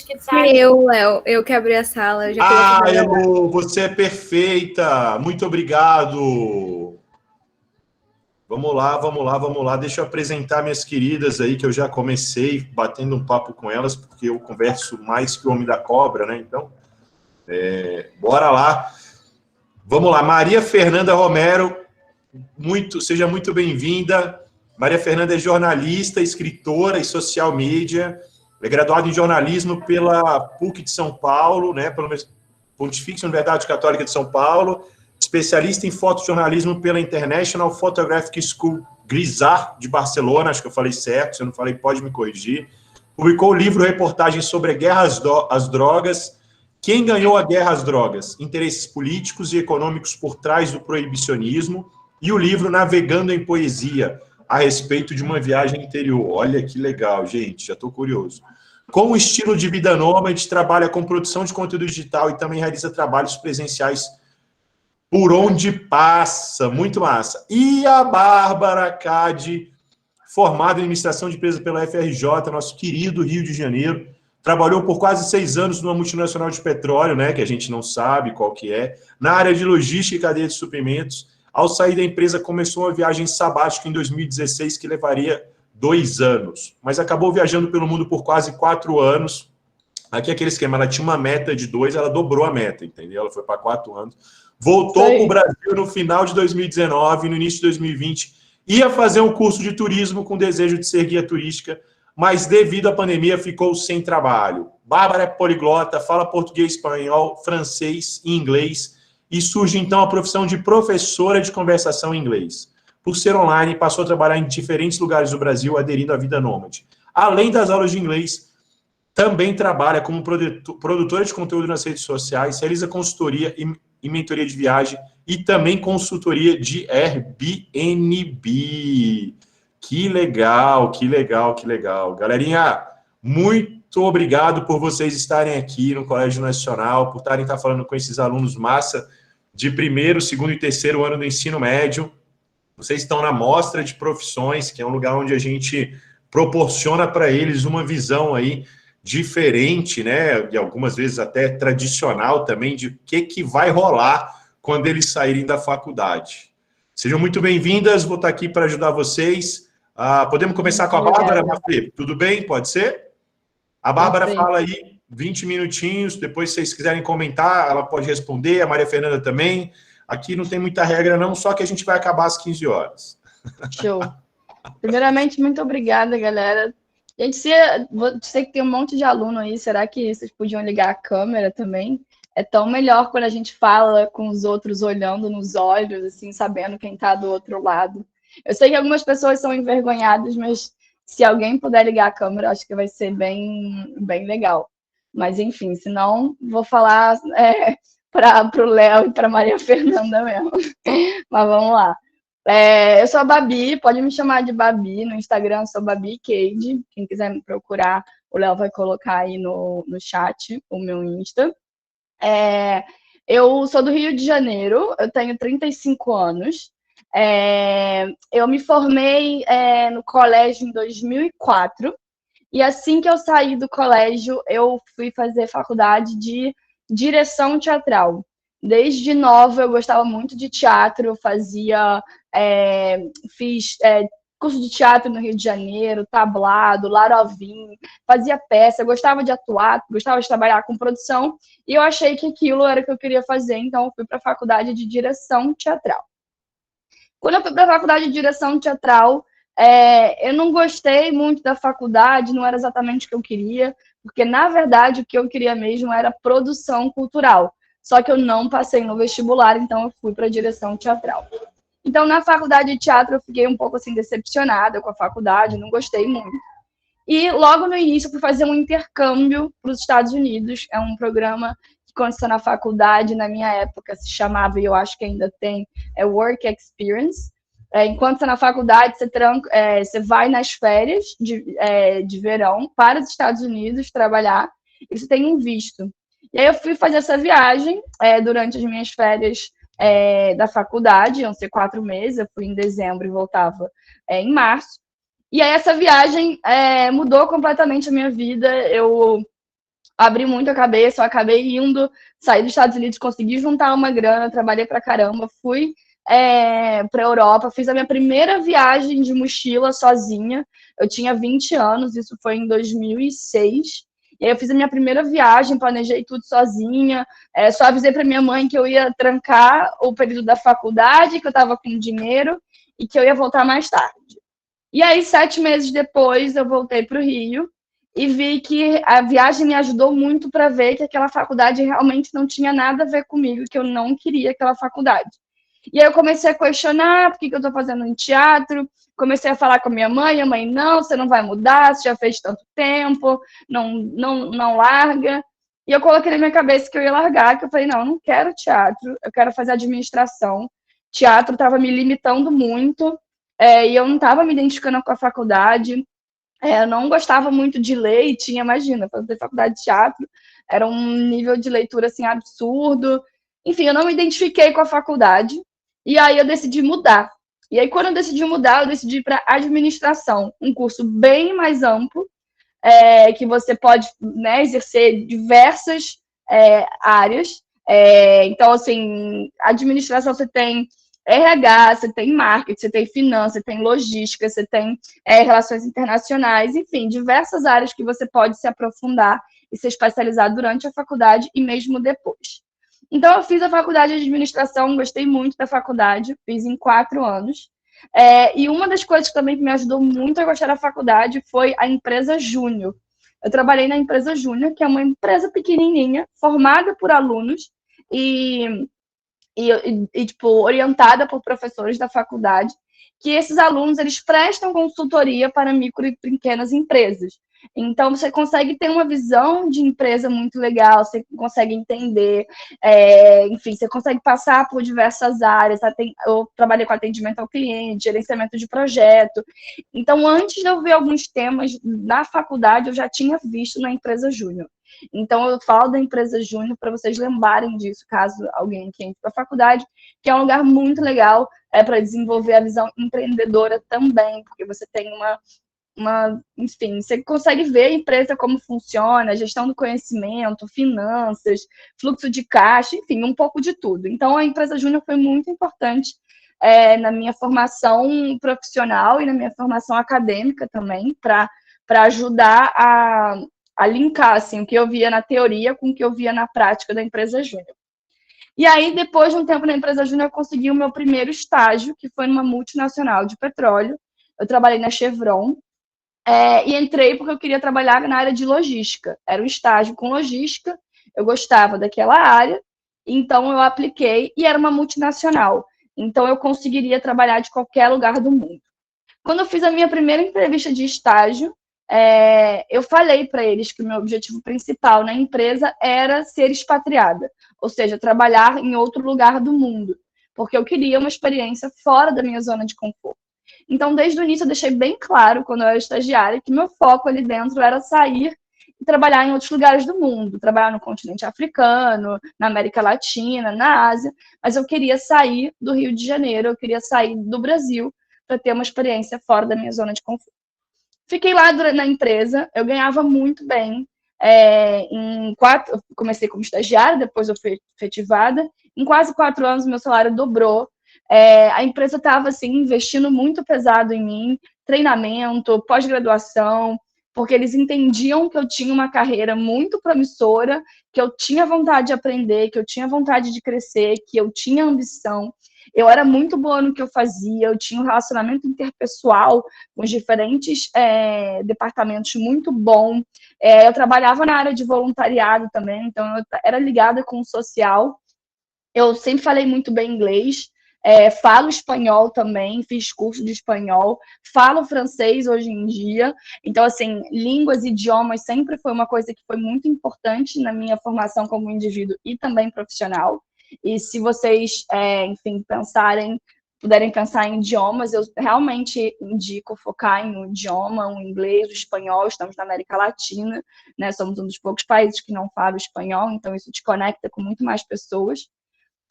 que sai. Léo, eu que abri a sala. Elo, você é perfeita. Muito obrigado. Vamos lá. Deixa eu apresentar minhas queridas aí, que eu já comecei batendo um papo com elas, porque eu converso mais que o homem da cobra, né? Então, bora lá. Vamos lá, Maria Fernanda Romero, seja muito bem-vinda. Maria Fernanda é jornalista, escritora e social media, é graduada em jornalismo pela PUC de São Paulo, né, pela Pontifícia Universidade Católica de São Paulo, especialista em fotojornalismo pela International Photographic School Grisart de Barcelona, acho que eu falei certo, se eu não falei, pode me corrigir. Publicou o livro Reportagem sobre a Guerra às Drogas, Quem Ganhou a Guerra às Drogas? Interesses políticos e econômicos por trás do proibicionismo, e o livro Navegando em Poesia, a respeito de uma viagem interior. Olha que legal, gente, já estou curioso. Com o estilo de vida nômade, trabalha com produção de conteúdo digital e também realiza trabalhos presenciais por onde passa. Muito massa. E a Bárbara Cade, formada em administração de empresas pela FRJ, nosso querido Rio de Janeiro, trabalhou por quase 6 anos numa multinacional de petróleo, né, que a gente não sabe qual que é, na área de logística e cadeia de suprimentos. Ao sair da empresa, começou uma viagem sabática em 2016, que levaria 2 anos. Mas acabou viajando pelo mundo por quase 4 anos. Aqui é aquele esquema, ela tinha uma meta de 2, ela dobrou a meta, entendeu? Ela foi para 4 anos. Voltou para o Brasil no final de 2019, no início de 2020. Ia fazer um curso de turismo com desejo de ser guia turística, mas devido à pandemia ficou sem trabalho. Bárbara é poliglota, fala português, espanhol, francês e inglês, e surge então a profissão de professora de conversação em inglês. Por ser online, passou a trabalhar em diferentes lugares do Brasil, aderindo à vida nômade. Além das aulas de inglês, também trabalha como produtora de conteúdo nas redes sociais, realiza consultoria e mentoria de viagem e também consultoria de Airbnb. Que legal. Galerinha, muito obrigado por vocês estarem aqui no Colégio Nacional, por estarem falando com esses alunos massa de primeiro, segundo e terceiro ano do ensino médio. Vocês estão na Mostra de Profissões, que é um lugar onde a gente proporciona para eles uma visão aí diferente, né, e algumas vezes até tradicional também, de o que vai rolar quando eles saírem da faculdade. Sejam muito bem-vindas, vou estar aqui para ajudar vocês. Podemos começar com a Bárbara, Mafê? Tudo bem? Pode ser? A Bárbara fala aí 20 minutinhos, depois se vocês quiserem comentar, ela pode responder, a Maria Fernanda também. Aqui não tem muita regra não, só que a gente vai acabar às 15 horas. Show. Primeiramente, muito obrigada, galera. Gente, sei que tem um monte de aluno aí, será que vocês podiam ligar a câmera também? É tão melhor quando a gente fala com os outros olhando nos olhos, assim, sabendo quem está do outro lado. Eu sei que algumas pessoas são envergonhadas, mas se alguém puder ligar a câmera, acho que vai ser bem legal. Mas, enfim, senão vou falar para o Léo e para Maria Fernanda mesmo. Mas vamos lá. Eu sou a Babi, pode me chamar de Babi. No Instagram eu sou Babi Cade. Quem quiser me procurar, o Léo vai colocar aí no chat o meu Insta. Eu sou do Rio de Janeiro, eu tenho 35 anos. Eu me formei no colégio em 2004. E assim que eu saí do colégio, eu fui fazer faculdade de direção teatral. Desde nova eu gostava muito de teatro, fiz curso de teatro no Rio de Janeiro, tablado, Larovin, fazia peça, gostava de atuar, gostava de trabalhar com produção, e eu achei que aquilo era o que eu queria fazer, então eu fui para a faculdade de direção teatral. Quando eu fui para a faculdade de direção teatral, eu não gostei muito da faculdade, não era exatamente o que eu queria, porque, na verdade, o que eu queria mesmo era produção cultural. Só que eu não passei no vestibular, então eu fui para a direção teatral. Então, na faculdade de teatro, eu fiquei um pouco assim, decepcionada com a faculdade, não gostei muito. E logo no início, eu fui fazer um intercâmbio para os Estados Unidos. É um programa que, quando você está na faculdade, na minha época, se chamava, e eu acho que ainda tem, Work Experience. Enquanto você está na faculdade, você vai nas férias de verão para os Estados Unidos trabalhar, e você tem um visto. E aí eu fui fazer essa viagem durante as minhas férias da faculdade, iam ser 4 meses, eu fui em dezembro e voltava em março. E aí essa viagem mudou completamente a minha vida. Eu abri muito a cabeça, eu acabei indo, saí dos Estados Unidos, consegui juntar uma grana, trabalhei pra caramba, fui pra Europa, fiz a minha primeira viagem de mochila sozinha, eu tinha 20 anos, isso foi em 2006, e aí eu fiz a minha primeira viagem, planejei tudo sozinha, só avisei pra minha mãe que eu ia trancar o período da faculdade, que eu tava com dinheiro, e que eu ia voltar mais tarde. E aí, 7 meses depois, eu voltei para o Rio e vi que a viagem me ajudou muito para ver que aquela faculdade realmente não tinha nada a ver comigo, que eu não queria aquela faculdade. E aí eu comecei a questionar por que eu estou fazendo em teatro, comecei a falar com a mãe, não, você não vai mudar, você já fez tanto tempo, não larga. E eu coloquei na minha cabeça que eu ia largar, que eu falei, não, eu não quero teatro, eu quero fazer administração. Teatro estava me limitando muito, e eu não estava me identificando com a faculdade, eu não gostava muito de ler, e tinha, imagina, fazer faculdade de teatro, era um nível de leitura, assim, absurdo. Enfim, eu não me identifiquei com a faculdade, e aí eu decidi mudar. E aí, quando eu decidi mudar, eu decidi ir para administração, um curso bem mais amplo, que você pode, né, exercer diversas áreas. Então, assim, administração você tem RH, você tem marketing, você tem finanças, você tem logística, você tem relações internacionais, enfim, diversas áreas que você pode se aprofundar e se especializar durante a faculdade e mesmo depois. Então, eu fiz a faculdade de administração, gostei muito da faculdade, fiz em 4 anos. E uma das coisas também que me ajudou muito a gostar da faculdade foi a empresa Júnior. Eu trabalhei na empresa Júnior, que é uma empresa pequenininha, formada por alunos e tipo, orientada por professores da faculdade, que esses alunos eles prestam consultoria para micro e pequenas empresas. Então, você consegue ter uma visão de empresa muito legal, você consegue entender, enfim, você consegue passar por diversas áreas. Eu trabalhei com atendimento ao cliente, gerenciamento de projeto. Então, antes de eu ver alguns temas na faculdade, eu já tinha visto na empresa Júnior. Então, eu falo da empresa Júnior para vocês lembrarem disso, caso alguém que entre para a faculdade, que é um lugar muito legal para desenvolver a visão empreendedora também, porque você tem enfim, você consegue ver a empresa como funciona, gestão do conhecimento, finanças, fluxo de caixa, enfim, um pouco de tudo. Então, a empresa Júnior foi muito importante na minha formação profissional e na minha formação acadêmica também, para ajudar a linkar assim, o que eu via na teoria com o que eu via na prática da empresa Júnior. E aí, depois de um tempo na empresa Júnior, eu consegui o meu primeiro estágio, que foi numa multinacional de petróleo. Eu trabalhei na Chevron, e entrei porque eu queria trabalhar na área de logística. Era um estágio com logística, eu gostava daquela área, então eu apliquei e era uma multinacional. Então eu conseguiria trabalhar de qualquer lugar do mundo. Quando eu fiz a minha primeira entrevista de estágio, eu falei para eles que o meu objetivo principal na empresa era ser expatriada, ou seja, trabalhar em outro lugar do mundo, porque eu queria uma experiência fora da minha zona de conforto. Então, desde o início, eu deixei bem claro, quando eu era estagiária, que meu foco ali dentro era sair e trabalhar em outros lugares do mundo, trabalhar no continente africano, na América Latina, na Ásia, mas eu queria sair do Rio de Janeiro, eu queria sair do Brasil para ter uma experiência fora da minha zona de conforto. Fiquei lá na empresa, eu ganhava muito bem. Eu comecei como estagiária, depois eu fui efetivada. Em quase 4 anos, meu salário dobrou. A empresa estava assim, investindo muito pesado em mim, treinamento, pós-graduação, porque eles entendiam que eu tinha uma carreira muito promissora, que eu tinha vontade de aprender, que eu tinha vontade de crescer, que eu tinha ambição. Eu era muito boa no que eu fazia, eu tinha um relacionamento interpessoal com os diferentes departamentos muito bom. Eu trabalhava na área de voluntariado também, então eu era ligada com o social. Eu sempre falei muito bem inglês, falo espanhol também, fiz curso de espanhol, falo francês hoje em dia. Então, assim, línguas e idiomas sempre foi uma coisa que foi muito importante na minha formação como indivíduo e também profissional. E se vocês, enfim, puderem pensar em idiomas, eu realmente indico focar em um idioma, o inglês, o espanhol. Estamos na América Latina, né? Somos um dos poucos países que não falam espanhol, então isso te conecta com muito mais pessoas.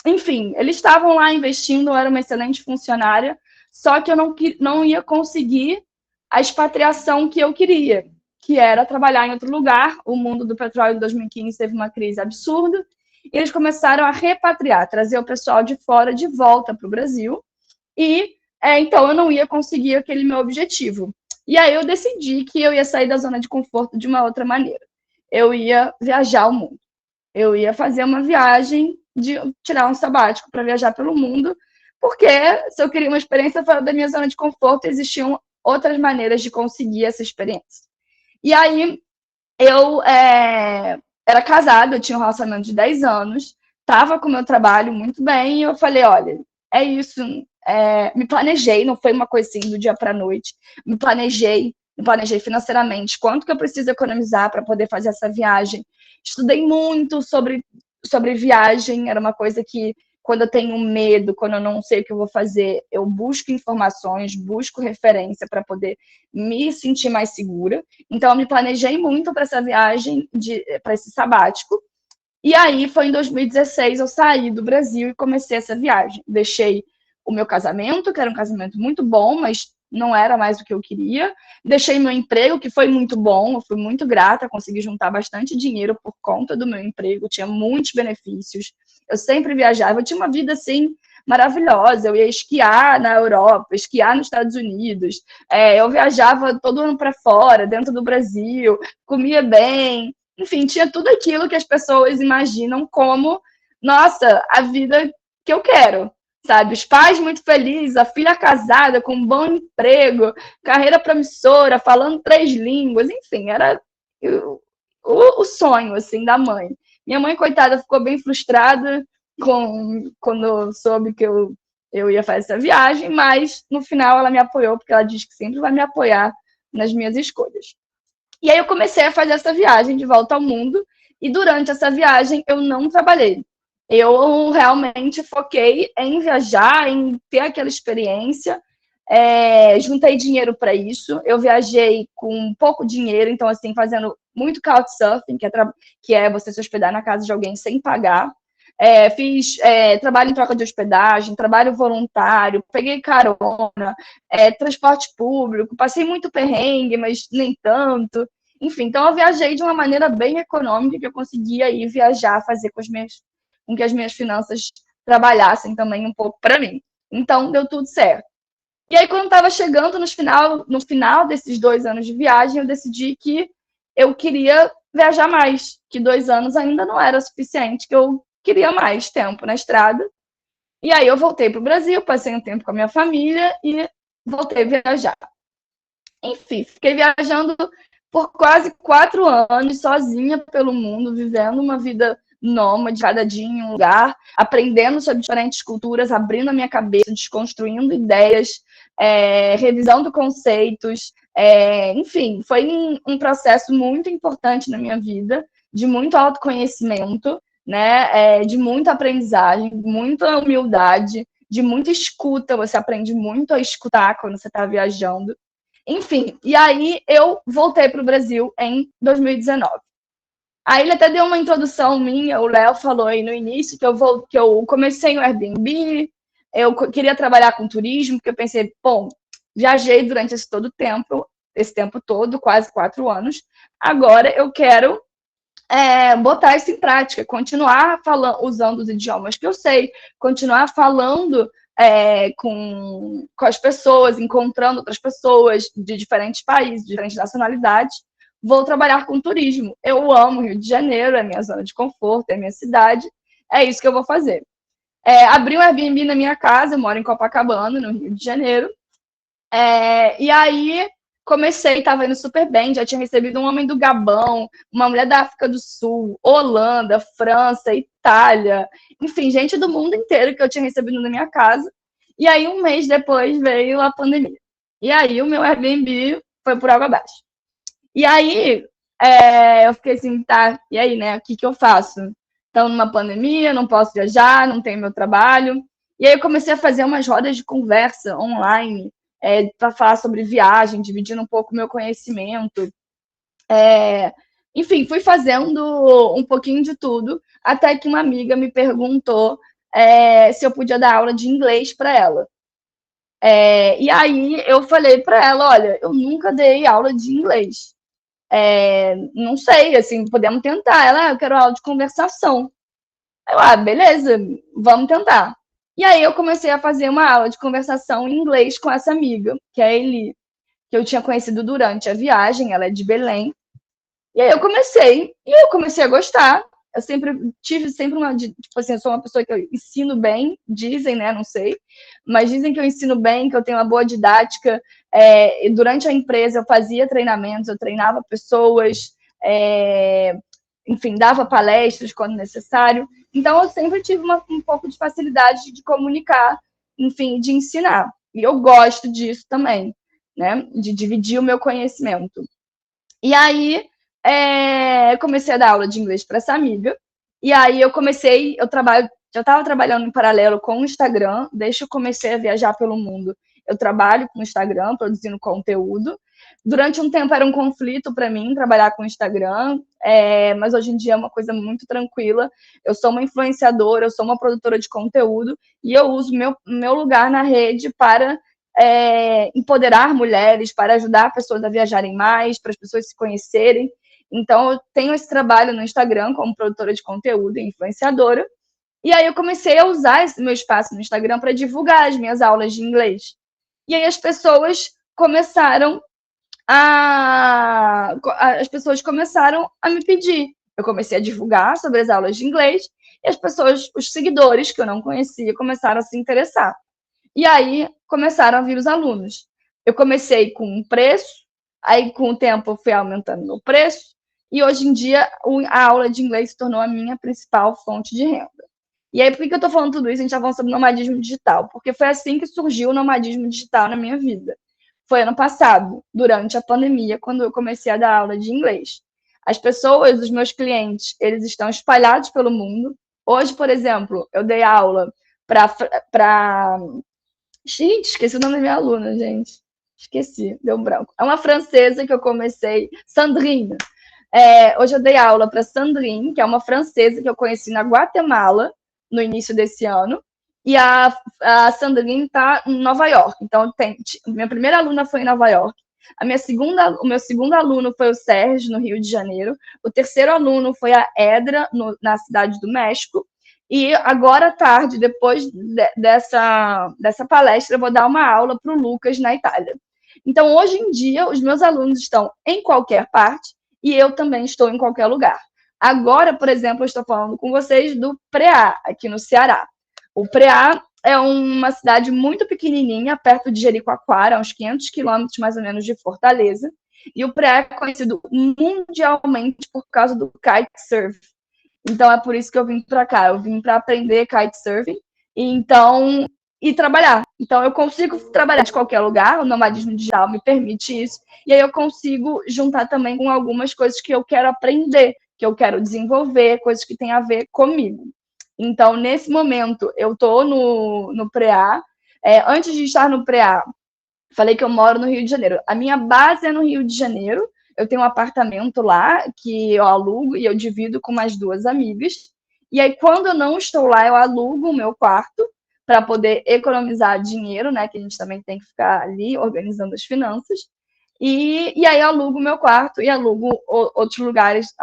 Enfim, eles estavam lá investindo, eu era uma excelente funcionária, só que eu não ia conseguir a expatriação que eu queria, que era trabalhar em outro lugar. O mundo do petróleo em 2015 teve uma crise absurda, e eles começaram a repatriar, trazer o pessoal de fora de volta para o Brasil, e então eu não ia conseguir aquele meu objetivo. E aí eu decidi que eu ia sair da zona de conforto de uma outra maneira. Eu ia viajar o mundo. Eu ia fazer uma viagem, de tirar um sabático para viajar pelo mundo, porque se eu queria uma experiência fora da minha zona de conforto, existiam outras maneiras de conseguir essa experiência. E aí eu era casada, eu tinha um relacionamento de 10 anos, estava com o meu trabalho muito bem, e eu falei, olha, é isso, me planejei, não foi uma coisa assim do dia para a noite, me planejei financeiramente, quanto que eu preciso economizar para poder fazer essa viagem. Estudei muito sobre viagem, era uma coisa que, quando eu tenho medo, quando eu não sei o que eu vou fazer, eu busco informações, busco referência para poder me sentir mais segura. Então, eu me planejei muito para essa viagem, para esse sabático. E aí, foi em 2016, eu saí do Brasil e comecei essa viagem. Deixei o meu casamento, que era um casamento muito bom, mas não era mais o que eu queria. Deixei meu emprego, que foi muito bom, eu fui muito grata, consegui juntar bastante dinheiro por conta do meu emprego, tinha muitos benefícios. Eu sempre viajava, eu tinha uma vida assim maravilhosa. Eu ia esquiar na Europa, esquiar nos Estados Unidos, eu viajava todo ano para fora, dentro do Brasil, comia bem, enfim, tinha tudo aquilo que as pessoas imaginam como, nossa, a vida que eu quero, sabe? Os pais muito felizes, a filha casada, com um bom emprego, carreira promissora, falando 3 línguas, enfim, era o sonho, assim, da mãe. Minha mãe, coitada, ficou bem frustrada quando soube que eu ia fazer essa viagem, mas no final ela me apoiou, porque ela diz que sempre vai me apoiar nas minhas escolhas. E aí eu comecei a fazer essa viagem de volta ao mundo, e durante essa viagem eu não trabalhei. Eu realmente foquei em viajar, em ter aquela experiência, juntei dinheiro para isso. Eu viajei com pouco dinheiro, então, assim, fazendo muito couchsurfing, que é você se hospedar na casa de alguém sem pagar. Fiz trabalho em troca de hospedagem, trabalho voluntário, peguei carona, transporte público, passei muito perrengue, mas nem tanto. Enfim, então eu viajei de uma maneira bem econômica, que eu conseguia ir viajar, fazer com que as minhas finanças trabalhassem também um pouco para mim. Então, deu tudo certo. E aí, quando estava chegando no final desses 2 anos de viagem, eu decidi que eu queria viajar mais, que 2 anos ainda não era suficiente, que eu queria mais tempo na estrada. E aí eu voltei para o Brasil, passei um tempo com a minha família e voltei a viajar. Enfim, fiquei viajando por quase 4 anos, sozinha pelo mundo, vivendo uma vida nômade, cada dia em um lugar, aprendendo sobre diferentes culturas, abrindo a minha cabeça, desconstruindo ideias, revisando conceitos. Enfim, foi um processo muito importante na minha vida, de muito autoconhecimento, né? De muita aprendizagem, muita humildade, de muita escuta. Você aprende muito a escutar quando você está viajando. Enfim, e aí eu voltei para o Brasil em 2019. Aí ele até deu uma introdução minha, o Léo falou aí no início que eu comecei no Airbnb, eu queria trabalhar com turismo, porque eu pensei, bom, viajei durante esse tempo todo, quase 4 anos, agora eu quero botar isso em prática, continuar usando os idiomas que eu sei, continuar falando com as pessoas, encontrando outras pessoas de diferentes países, de diferentes nacionalidades. Vou trabalhar com turismo. Eu amo Rio de Janeiro, é minha zona de conforto, é minha cidade, é isso que eu vou fazer. Abri um Airbnb na minha casa, eu moro em Copacabana, no Rio de Janeiro, e aí comecei, estava indo super bem, já tinha recebido um homem do Gabão, uma mulher da África do Sul, Holanda, França, Itália, enfim, gente do mundo inteiro que eu tinha recebido na minha casa. E aí, um mês depois, veio a pandemia. E aí, o meu Airbnb foi por água abaixo. E aí, eu fiquei assim, tá, e aí, né, o que eu faço? Então, numa pandemia, não posso viajar, não tenho meu trabalho. E aí, eu comecei a fazer umas rodas de conversa online, para falar sobre viagem, dividindo um pouco o meu conhecimento. Enfim, fui fazendo um pouquinho de tudo, até que uma amiga me perguntou se eu podia dar aula de inglês para ela. E aí eu falei para ela, olha, eu nunca dei aula de inglês. Não sei, assim, podemos tentar. Ela, eu quero aula de conversação. Eu, beleza, vamos tentar. E aí eu comecei a fazer uma aula de conversação em inglês com essa amiga, que é a Eli, que eu tinha conhecido durante a viagem, ela é de Belém. E aí eu comecei a gostar. Eu tive sempre tipo assim, eu sou uma pessoa que eu ensino bem, dizem, né, não sei, mas dizem que eu ensino bem, que eu tenho uma boa didática. E durante a empresa eu fazia treinamentos, eu treinava pessoas, enfim, dava palestras quando necessário. Então eu sempre tive um pouco de facilidade de comunicar, enfim, de ensinar. E eu gosto disso também, né, de dividir o meu conhecimento. E aí, comecei a dar aula de inglês para essa amiga. E aí já estava trabalhando em paralelo com o Instagram, desde que eu comecei a viajar pelo mundo. Eu trabalho com o Instagram, produzindo conteúdo. Durante um tempo era um conflito para mim trabalhar com o Instagram, mas hoje em dia é uma coisa muito tranquila. Eu sou uma influenciadora, eu sou uma produtora de conteúdo e eu uso meu lugar na rede para empoderar mulheres, para ajudar pessoas a viajarem mais, para as pessoas se conhecerem. Então, eu tenho esse trabalho no Instagram como produtora de conteúdo e influenciadora. E aí eu comecei a usar esse meu espaço no Instagram para divulgar as minhas aulas de inglês. E aí as pessoas começaram a me pedir. Eu comecei a divulgar sobre as aulas de inglês e as pessoas, os seguidores que eu não conhecia, começaram a se interessar. E aí começaram a vir os alunos. Eu comecei com um preço, aí com o tempo eu fui aumentando meu preço, e hoje em dia a aula de inglês se tornou a minha principal fonte de renda. E aí, por que eu estou falando tudo isso? A gente está falando sobre nomadismo digital, porque foi assim que surgiu o nomadismo digital na minha vida. Foi ano passado, durante a pandemia, quando eu comecei a dar aula de inglês. As pessoas, os meus clientes, eles estão espalhados pelo mundo. Hoje, por exemplo, eu dei aula para Gente, esqueci o nome da minha aluna, gente. Esqueci, deu um branco. É uma francesa que eu comecei, Sandrine. Hoje eu dei aula para Sandrine, que é uma francesa que eu conheci na Guatemala no início desse ano. E a Sandrine está em Nova York. Então, minha primeira aluna foi em Nova York. O meu segundo aluno foi o Sérgio, no Rio de Janeiro. O terceiro aluno foi a Edra, na Cidade do México. E agora à tarde, depois dessa palestra, eu vou dar uma aula para o Lucas na Itália. Então, hoje em dia, os meus alunos estão em qualquer parte e eu também estou em qualquer lugar. Agora, por exemplo, eu estou falando com vocês do Preá, aqui no Ceará. O Preá é uma cidade muito pequenininha, perto de Jericoacoara, uns 500 quilômetros mais ou menos de Fortaleza. E o Preá é conhecido mundialmente por causa do kitesurf. Então é por isso que eu vim para cá. Eu vim para aprender kitesurfing e trabalhar. Então eu consigo trabalhar de qualquer lugar, o nomadismo digital me permite isso. E aí eu consigo juntar também com algumas coisas que eu quero aprender, que eu quero desenvolver, coisas que têm a ver comigo. Então, nesse momento, eu estou no Preá. Antes de estar no Preá, falei que eu moro no Rio de Janeiro. A minha base é no Rio de Janeiro. Eu tenho um apartamento lá que eu alugo e eu divido com mais duas amigas. E aí, quando eu não estou lá, eu alugo o meu quarto para poder economizar dinheiro, né? Que a gente também tem que ficar ali organizando as finanças. E aí eu alugo o meu quarto e alugo outros lugares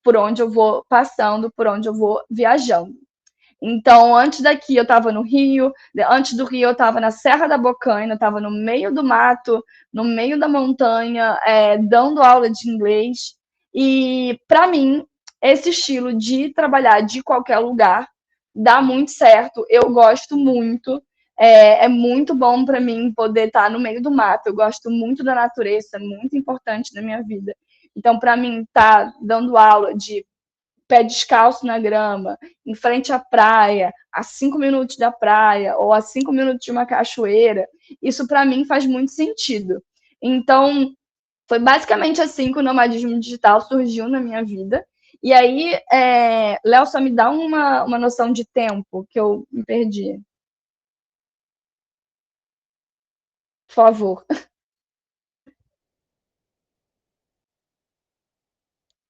por onde eu vou passando, por onde eu vou viajando. Então, antes daqui eu estava no Rio, antes do Rio eu estava na Serra da Bocaina, eu estava no meio do mato, no meio da montanha, dando aula de inglês. E, para mim, esse estilo de trabalhar de qualquer lugar dá muito certo, eu gosto muito. É muito bom para mim poder estar no meio do mato, eu gosto muito da natureza, é muito importante na minha vida. Então, para mim, estar dando aula de pé descalço na grama, em frente à praia, a 5 minutos da praia ou a 5 minutos de uma cachoeira, isso para mim faz muito sentido. Então, foi basicamente assim que o nomadismo digital surgiu na minha vida. E aí, Léo, só me dá uma noção de tempo que eu me perdi. Por favor.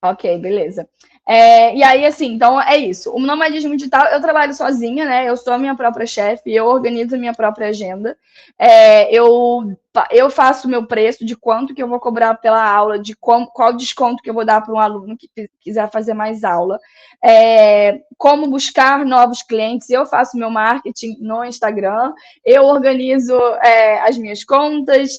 Ok, beleza. E aí, assim, então é isso. O nomadismo digital, eu trabalho sozinha, né? Eu sou a minha própria chefe, eu organizo a minha própria agenda. Eu faço o meu preço de quanto que eu vou cobrar pela aula, de qual desconto que eu vou dar para um aluno que quiser fazer mais aula. Como buscar novos clientes, eu faço meu marketing no Instagram, eu organizo as minhas contas,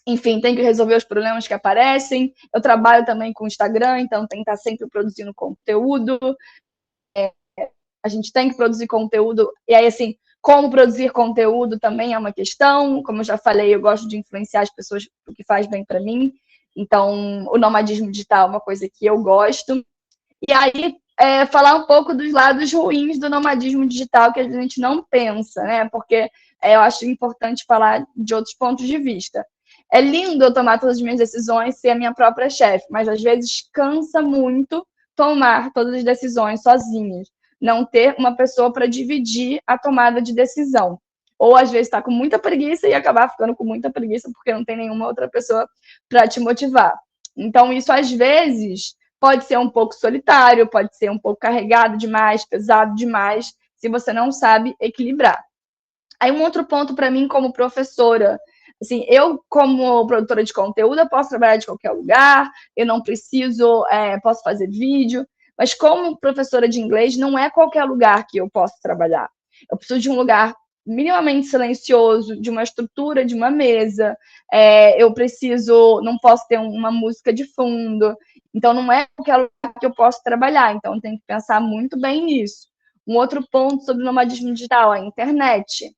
enfim, tem que resolver os problemas que aparecem. Eu trabalho também com o Instagram, então tem que estar sempre produzindo conteúdo. A gente tem que produzir conteúdo. E aí, assim, como produzir conteúdo também é uma questão. Como eu já falei, eu gosto de influenciar as pessoas o que faz bem para mim. Então, o nomadismo digital é uma coisa que eu gosto. E aí, falar um pouco dos lados ruins do nomadismo digital que a gente não pensa, né? Porque eu acho importante falar de outros pontos de vista. É lindo eu tomar todas as minhas decisões, ser a minha própria chefe, mas às vezes cansa muito tomar todas as decisões sozinhas, não ter uma pessoa para dividir a tomada de decisão. Ou às vezes está com muita preguiça e acabar ficando com muita preguiça porque não tem nenhuma outra pessoa para te motivar. Então, isso às vezes pode ser um pouco solitário, pode ser um pouco carregado demais, pesado demais, se você não sabe equilibrar. Aí um outro ponto para mim como professora, assim, eu como produtora de conteúdo, eu posso trabalhar de qualquer lugar, eu não preciso, posso fazer vídeo, mas como professora de inglês, não é qualquer lugar que eu posso trabalhar. Eu preciso de um lugar minimamente silencioso, de uma estrutura, de uma mesa, não posso ter uma música de fundo, então não é qualquer lugar que eu posso trabalhar, então tem que pensar muito bem nisso. Um outro ponto sobre o nomadismo digital, a internet.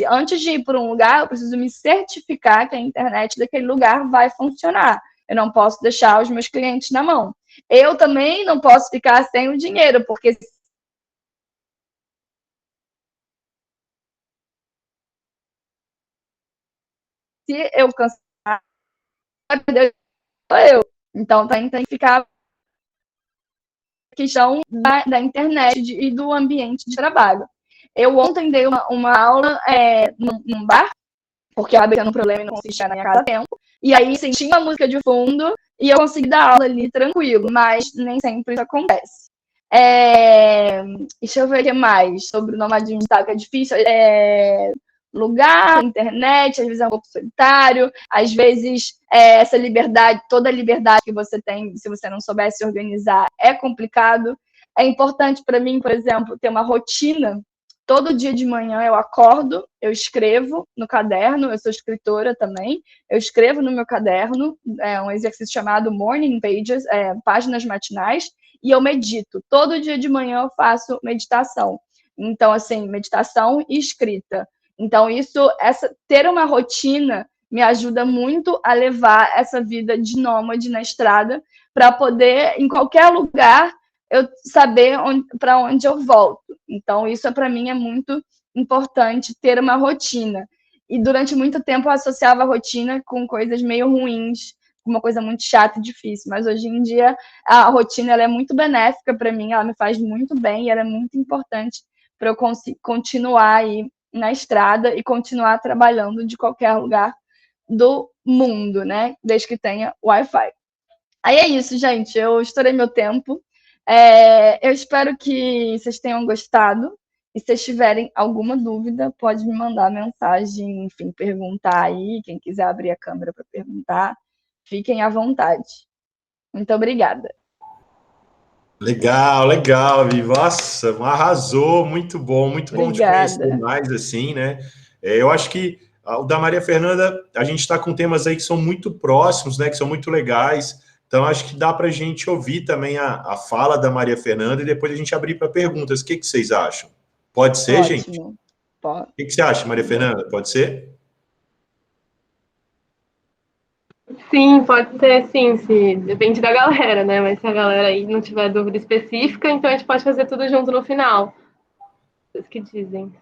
Antes de ir para um lugar, eu preciso me certificar que a internet daquele lugar vai funcionar. Eu não posso deixar os meus clientes na mão. Eu também não posso ficar sem o dinheiro, porque se eu cancelar, vai perder eu. Então tem que ficar a questão da internet e do ambiente de trabalho. Eu ontem dei uma aula num bar, porque eu acabei tendo um problema e não consegui chegar na minha casa a tempo. E aí, assim, tinha uma música de fundo e eu consegui dar aula ali tranquilo, mas nem sempre isso acontece. Deixa eu ver o que mais sobre o nomadismo digital, que é difícil. Lugar, internet, às vezes é um pouco solitário, às vezes essa liberdade, toda a liberdade que você tem, se você não souber se organizar, é complicado. É importante para mim, por exemplo, ter uma rotina. Todo dia de manhã eu acordo, eu escrevo no caderno, eu sou escritora também, eu escrevo no meu caderno, um exercício chamado Morning Pages, páginas matinais, e eu medito. Todo dia de manhã eu faço meditação. Então, assim, meditação e escrita. Então, ter uma rotina me ajuda muito a levar essa vida de nômade na estrada, para poder, em qualquer lugar, eu saber para onde eu volto. Então, isso para mim é muito importante, ter uma rotina. E durante muito tempo eu associava a rotina com coisas meio ruins, com uma coisa muito chata e difícil. Mas hoje em dia a rotina ela é muito benéfica para mim, ela me faz muito bem e ela é muito importante para eu continuar aí na estrada e continuar trabalhando de qualquer lugar do mundo, né? Desde que tenha Wi-Fi. Aí é isso, gente. Eu estourei meu tempo. Eu espero que vocês tenham gostado. E se vocês tiverem alguma dúvida, pode me mandar mensagem, enfim, perguntar aí. Quem quiser abrir a câmera para perguntar, fiquem à vontade. Muito obrigada. Legal, legal, Vi. Nossa, arrasou, muito bom te conhecer mais, assim, né? Eu acho que o da Maria Fernanda, a gente está com temas aí que são muito próximos, né? Que são muito legais. Então, acho que dá para a gente ouvir também a fala da Maria Fernanda e depois a gente abrir para perguntas. O que vocês acham? Pode ser, Ótimo. gente? Pode. O que você acha, Maria Fernanda? Pode ser? Sim, pode ser, sim, depende da galera, né? Mas se a galera aí não tiver dúvida específica, então a gente pode fazer tudo junto no final. Vocês que dizem.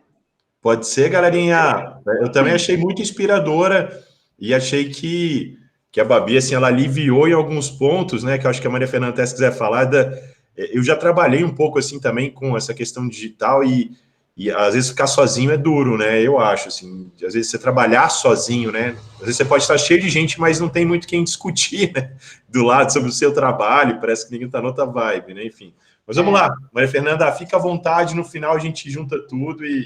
Pode ser, galerinha. Eu também achei muito inspiradora e achei que a Babi, assim, ela aliviou em alguns pontos, né? Que eu acho que a Maria Fernanda até se quiser falar. Eu já trabalhei um pouco, assim, também com essa questão digital e E às vezes ficar sozinho é duro, né? Eu acho, assim, às vezes você trabalhar sozinho, né? Às vezes você pode estar cheio de gente, mas não tem muito quem discutir, né? Do lado sobre o seu trabalho, parece que ninguém está noutra vibe, né? Enfim. Mas vamos lá, Maria Fernanda, fica à vontade, no final a gente junta tudo e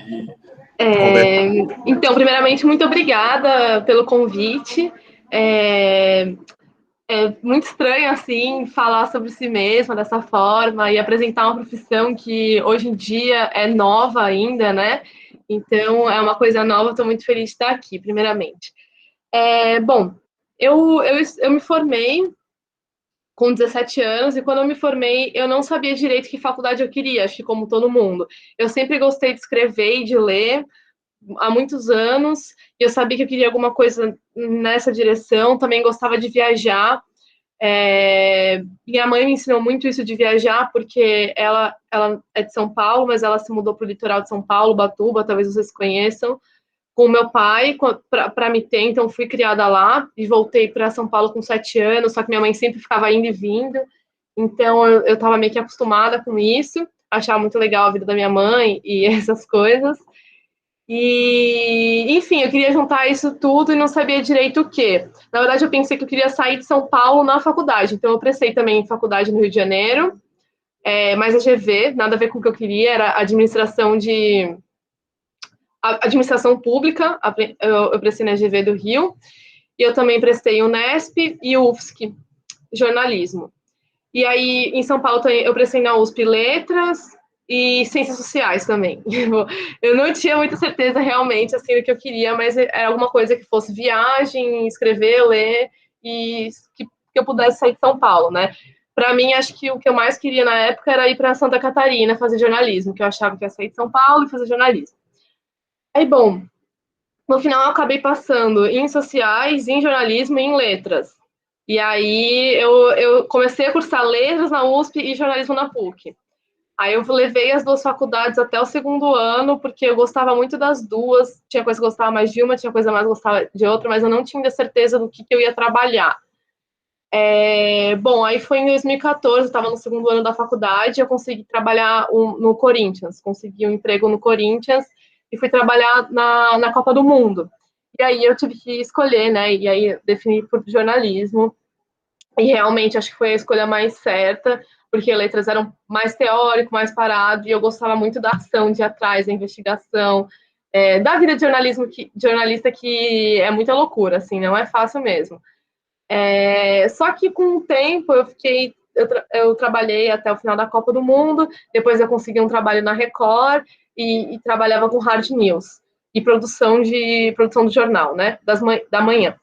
conversa. Então, primeiramente, muito obrigada pelo convite. É muito estranho, assim, falar sobre si mesma dessa forma e apresentar uma profissão que hoje em dia é nova ainda, né? Então, é uma coisa nova, estou muito feliz de estar aqui, primeiramente. Bom, eu me formei com 17 anos, e quando eu me formei, eu não sabia direito que faculdade eu queria, acho que como todo mundo. Eu sempre gostei de escrever e de ler, há muitos anos, e eu sabia que eu queria alguma coisa nessa direção, também gostava de viajar. Minha mãe me ensinou muito isso de viajar, porque ela é de São Paulo, mas ela se mudou para o litoral de São Paulo, Batuba, talvez vocês conheçam, com o meu pai, para me ter, então fui criada lá, e voltei para São Paulo com 7 anos, só que minha mãe sempre ficava indo e vindo, então eu estava meio que acostumada com isso, achava muito legal a vida da minha mãe e essas coisas. E, enfim, eu queria juntar isso tudo e não sabia direito o quê. Na verdade, eu pensei que eu queria sair de São Paulo na faculdade. Então, eu prestei também em faculdade no Rio de Janeiro, mas a GV, nada a ver com o que eu queria, era administração pública. Eu prestei na GV do Rio. E eu também prestei Unesp e UFSC, jornalismo. E aí, em São Paulo, eu prestei na USP Letras e Ciências Sociais também. Eu não tinha muita certeza realmente assim do que eu queria, mas era alguma coisa que fosse viagem, escrever, ler e que eu pudesse sair de São Paulo, né? Para mim, acho que o que eu mais queria na época era ir para Santa Catarina fazer jornalismo, que eu achava que ia sair de São Paulo e fazer jornalismo. Aí, bom, no final eu acabei passando em sociais, em jornalismo e em letras. E aí eu comecei a cursar letras na USP e jornalismo na PUC. Aí eu levei as duas faculdades até o segundo ano, porque eu gostava muito das duas. Tinha coisa que eu gostava mais de uma, tinha coisa mais que eu gostava de outra, mas eu não tinha certeza do que eu ia trabalhar. Bom, aí foi em 2014, eu estava no segundo ano da faculdade, eu consegui trabalhar no Corinthians, consegui um emprego no Corinthians e fui trabalhar na Copa do Mundo. E aí eu tive que escolher, né? E aí defini por jornalismo. E realmente acho que foi a escolha mais certa, porque letras eram mais teórico, mais parado, e eu gostava muito da ação, de ir atrás, da investigação, da vida de jornalista que é muita loucura, assim, não é fácil mesmo. Só que com o tempo eu trabalhei até o final da Copa do Mundo, depois eu consegui um trabalho na Record e trabalhava com hard news e produção do jornal, né, da manhã.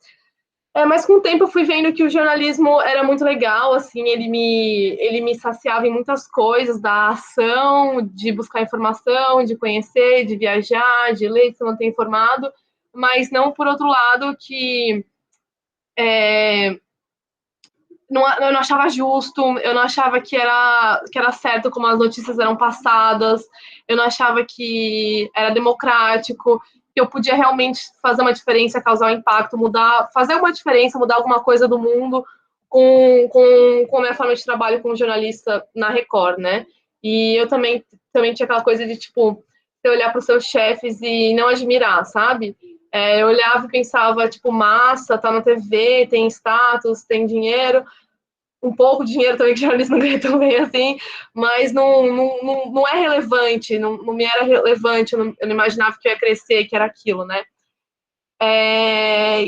Mas com o tempo eu fui vendo que o jornalismo era muito legal, assim, ele me saciava em muitas coisas, da ação, de buscar informação, de conhecer, de viajar, de ler, de se manter informado, mas não por outro lado que eu não achava justo, eu não achava que era certo como as notícias eram passadas, eu não achava que era democrático, que eu podia realmente fazer uma diferença, causar um impacto, fazer uma diferença, mudar alguma coisa do mundo com a minha forma de trabalho como jornalista na Record, né? E eu também tinha aquela coisa de, tipo, você olhar para os seus chefes e não admirar, sabe? Eu olhava e pensava, tipo, massa, tá na TV, tem status, tem dinheiro, um pouco de dinheiro também, que jornalismo não ganha tão bem assim, mas não é relevante, não me era relevante, eu não imaginava que eu ia crescer, que era aquilo, né?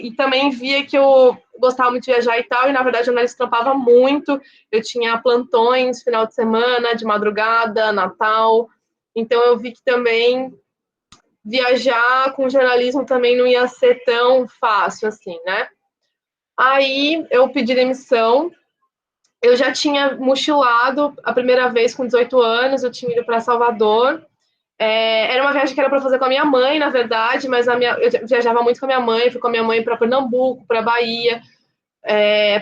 E também via que eu gostava muito de viajar e tal, e na verdade o jornalista trampava muito, eu tinha plantões, final de semana, de madrugada, Natal, então eu vi que também viajar com jornalismo também não ia ser tão fácil assim, né? Aí eu pedi demissão. Eu já tinha mochilado a primeira vez com 18 anos, eu tinha ido para Salvador. Era uma viagem que era para fazer com a minha mãe, na verdade, mas eu viajava muito com a minha mãe, fui com a minha mãe para Pernambuco, para Bahia,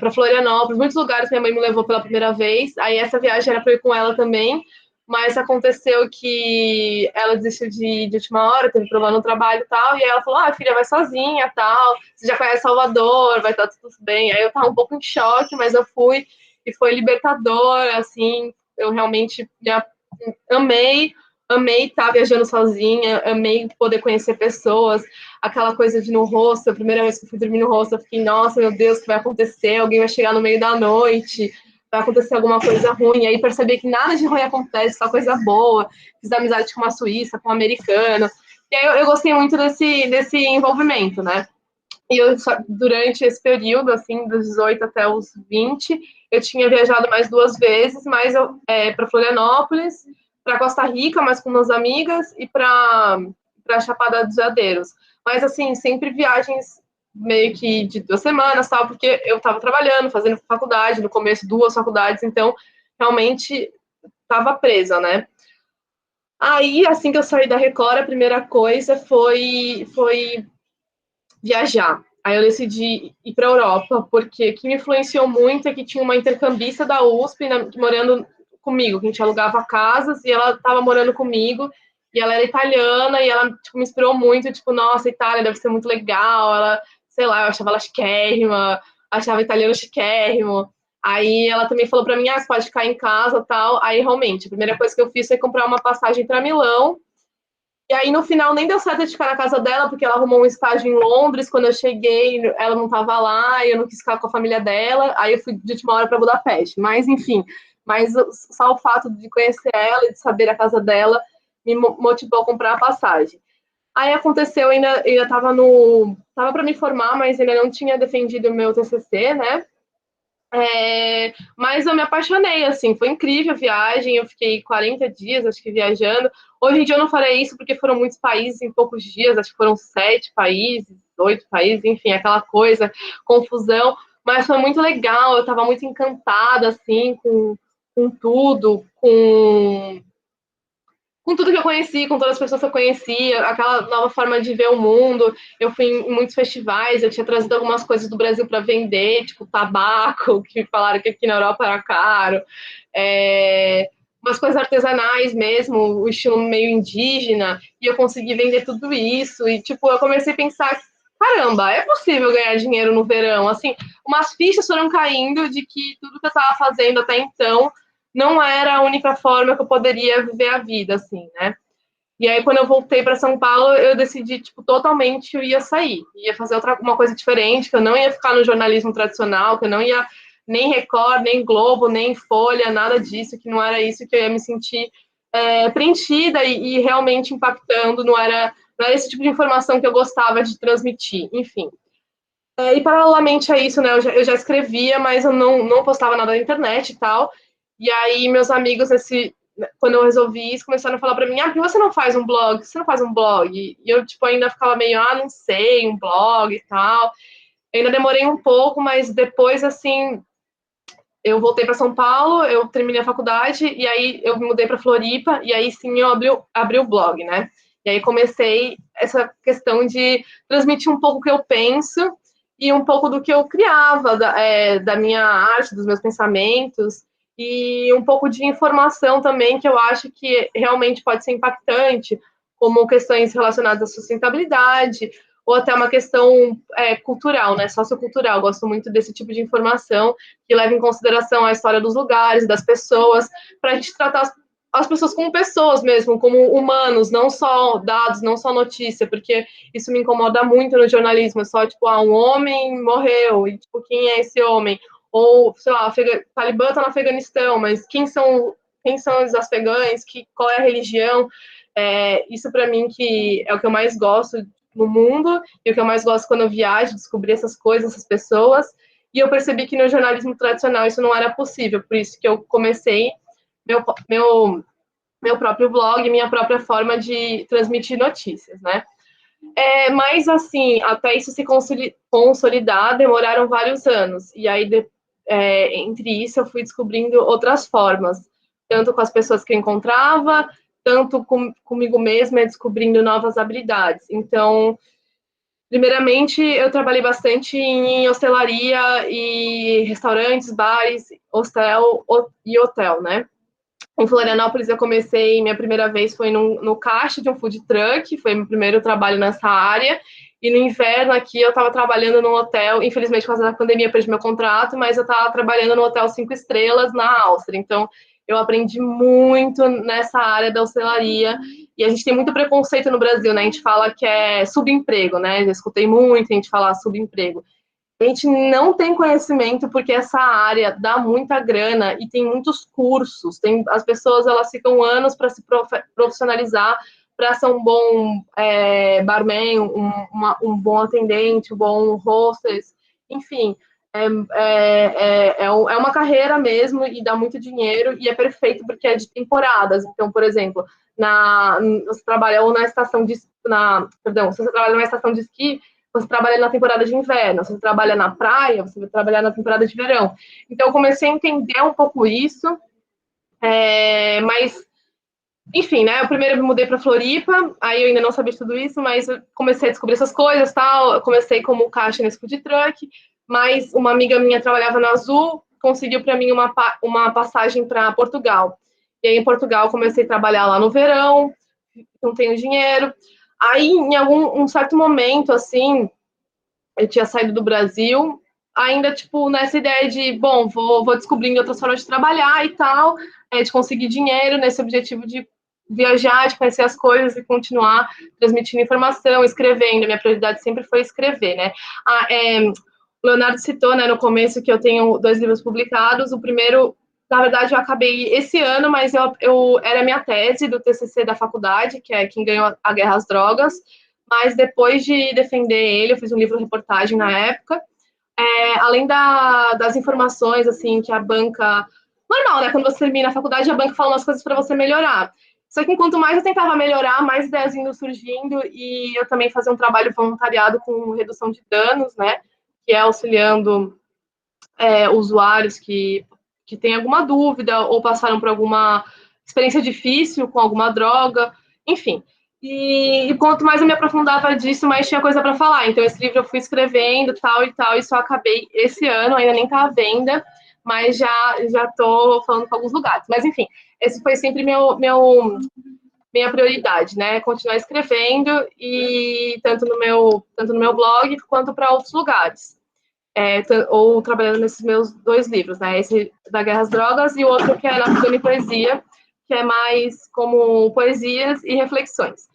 para Florianópolis, muitos lugares minha mãe me levou pela primeira vez. Aí essa viagem era para ir com ela também, mas aconteceu que ela desistiu de última hora, teve problema no trabalho e tal, e aí ela falou, filha, vai sozinha, tal, você já conhece Salvador, vai estar tudo bem. Aí eu tava um pouco em choque, mas eu fui, e foi libertador, assim, eu realmente amei amei estar viajando sozinha, amei poder conhecer pessoas, aquela coisa de ir no hostel, a primeira vez que eu fui dormir no hostel, eu fiquei, nossa, meu Deus, o que vai acontecer? Alguém vai chegar no meio da noite, vai acontecer alguma coisa ruim, e aí percebi que nada de ruim acontece, só coisa boa, fiz amizade com uma suíça, com um americano, e aí eu gostei muito desse envolvimento, né? E eu, durante esse período, assim, dos 18 até os 20, eu tinha viajado mais 2 vezes, mas para Florianópolis, para Costa Rica, mas com umas amigas, e para Chapada dos Veadeiros. Mas, assim, sempre viagens meio que de 2 semanas, tal, porque eu estava trabalhando, fazendo faculdade, no começo 2 faculdades, então, realmente, estava presa, né? Aí, assim que eu saí da Record, a primeira coisa foi viajar. Aí eu decidi ir para a Europa, porque o que me influenciou muito é que tinha uma intercambista da USP morando comigo, que a gente alugava casas, e ela estava morando comigo, e ela era italiana, e ela tipo, me inspirou muito, tipo, nossa, Itália deve ser muito legal, ela, sei lá, eu achava ela chiquérrima, achava italiano chiquérrimo. Aí ela também falou para mim, você pode ficar em casa, tal. Aí realmente, a primeira coisa que eu fiz foi comprar uma passagem para Milão. E aí, no final, nem deu certo de ficar na casa dela, porque ela arrumou um estágio em Londres. Quando eu cheguei, ela não estava lá, e eu não quis ficar com a família dela. Aí eu fui de última hora para Budapeste. Mas, enfim, só o fato de conhecer ela e de saber a casa dela me motivou a comprar a passagem. Aí aconteceu, ainda estava para me formar, mas ainda não tinha defendido o meu TCC, né? Mas eu me apaixonei, assim, foi incrível a viagem, eu fiquei 40 dias, acho que, viajando. Hoje em dia eu não farei isso porque foram muitos países em poucos dias, acho que foram 7 países, 8 países, enfim, aquela coisa, confusão, mas foi muito legal, eu estava muito encantada, assim, com tudo, com tudo que eu conheci, com todas as pessoas que eu conhecia, aquela nova forma de ver o mundo. Eu fui em muitos festivais, eu tinha trazido algumas coisas do Brasil para vender, tipo tabaco, que falaram que aqui na Europa era caro, umas coisas artesanais mesmo, o estilo meio indígena, e eu consegui vender tudo isso, e tipo, eu comecei a pensar, caramba, é possível ganhar dinheiro no verão, assim, umas fichas foram caindo de que tudo que eu estava fazendo até então não era a única forma que eu poderia viver a vida, assim, né? E aí, quando eu voltei para São Paulo, eu decidi, tipo, totalmente eu ia sair, ia fazer uma coisa diferente, que eu não ia ficar no jornalismo tradicional, que eu não ia nem Record, nem Globo, nem Folha, nada disso, que não era isso que eu ia me sentir preenchida e realmente impactando, não era esse tipo de informação que eu gostava de transmitir, enfim. E paralelamente a isso, né, eu já escrevia, mas eu não postava nada na internet e tal. E aí meus amigos, quando eu resolvi isso, começaram a falar para mim, por que você não faz um blog? Você não faz um blog? E eu, tipo, ainda ficava meio, não sei, um blog e tal. Eu ainda demorei um pouco, mas depois, assim, eu voltei para São Paulo, eu terminei a faculdade, e aí eu me mudei para Floripa, e aí sim eu abri o blog, né? E aí comecei essa questão de transmitir um pouco o que eu penso, e um pouco do que eu criava, da minha arte, dos meus pensamentos, e um pouco de informação também que eu acho que realmente pode ser impactante, como questões relacionadas à sustentabilidade, ou até uma questão cultural, né, sociocultural. Eu gosto muito desse tipo de informação que leva em consideração a história dos lugares, das pessoas, para a gente tratar as pessoas como pessoas mesmo, como humanos, não só dados, não só notícia, porque isso me incomoda muito no jornalismo, é só, tipo, um homem morreu, e, tipo, quem é esse homem? Ou, sei lá, Talibã tá no Afeganistão, mas quem são os afegães? Qual é a religião? Isso, para mim, que é o que eu mais gosto no mundo, e o que eu mais gosto quando eu viajo, descobrir essas coisas, essas pessoas, e eu percebi que no jornalismo tradicional isso não era possível, por isso que eu comecei meu próprio blog, minha própria forma de transmitir notícias, né? Mas, assim, até isso se consolidar, demoraram vários anos. E aí, entre isso, eu fui descobrindo outras formas, tanto com as pessoas que eu encontrava, tanto comigo mesma, descobrindo novas habilidades. Então, primeiramente, eu trabalhei bastante em hostelaria e restaurantes, bares, hostel e hotel, né? Em Florianópolis, eu comecei, minha primeira vez foi no caixa de um food truck, foi meu primeiro trabalho nessa área. E no inverno aqui, eu estava trabalhando num hotel, infelizmente, por causa da pandemia, eu perdi meu contrato, mas eu estava trabalhando no hotel 5 estrelas na Áustria. Então, Eu aprendi muito nessa área da hostelaria, e a gente tem muito preconceito no Brasil, né? A gente fala que é subemprego, né? Já escutei muito a gente falar subemprego. A gente não tem conhecimento porque essa área dá muita grana e tem muitos cursos. As pessoas elas ficam anos para se profissionalizar, para ser um bom barman, um bom atendente, um bom hostess, enfim. É uma carreira mesmo e dá muito dinheiro e é perfeito porque é de temporadas. Então, por exemplo, você trabalha ou na estação de... Perdão, se você trabalha numa estação de esqui, você trabalha na temporada de inverno, se você trabalha na praia, você vai trabalhar na temporada de verão. Então, eu comecei a entender um pouco isso, mas, enfim, né, eu primeiro me mudei para Floripa, aí eu ainda não sabia de tudo isso, mas eu comecei a descobrir essas coisas, tal, eu comecei como caixa nesse food truck, mas uma amiga minha trabalhava na Azul, conseguiu para mim uma passagem para Portugal. E aí, em Portugal, comecei a trabalhar lá no verão, não tenho dinheiro. Aí, em um certo momento, assim, eu tinha saído do Brasil, ainda, tipo, nessa ideia de, bom, vou descobrindo outras formas de trabalhar e tal, de conseguir dinheiro, nesse objetivo de viajar, de conhecer as coisas e continuar transmitindo informação, escrevendo. Minha prioridade sempre foi escrever, né? O Leonardo citou, né, no começo, que eu tenho 2 livros publicados. O primeiro, na verdade, eu acabei esse ano, mas era a minha tese do TCC da faculdade, que é Quem Ganhou a Guerra às Drogas. Mas depois de defender ele, eu fiz um livro-reportagem na época. Além das informações, assim, que a banca... Normal, né? Quando você termina a faculdade, a banca fala umas coisas para você melhorar. Só que enquanto mais eu tentava melhorar, mais ideias indo surgindo, e eu também fazia um trabalho voluntariado com redução de danos, né? Que é auxiliando usuários que têm alguma dúvida ou passaram por alguma experiência difícil com alguma droga, enfim. E quanto mais eu me aprofundava disso, mais tinha coisa para falar. Então, esse livro eu fui escrevendo, tal e tal, e só acabei esse ano, ainda nem está à venda, mas já estou falando com alguns lugares. Mas, enfim, esse foi sempre minha prioridade, né? Continuar escrevendo, e tanto no meu blog quanto para outros lugares. Ou trabalhando nesses meus 2 livros, né? Esse da Guerra às Drogas e o outro que é Na Figura e Poesia, que é mais como poesias e reflexões.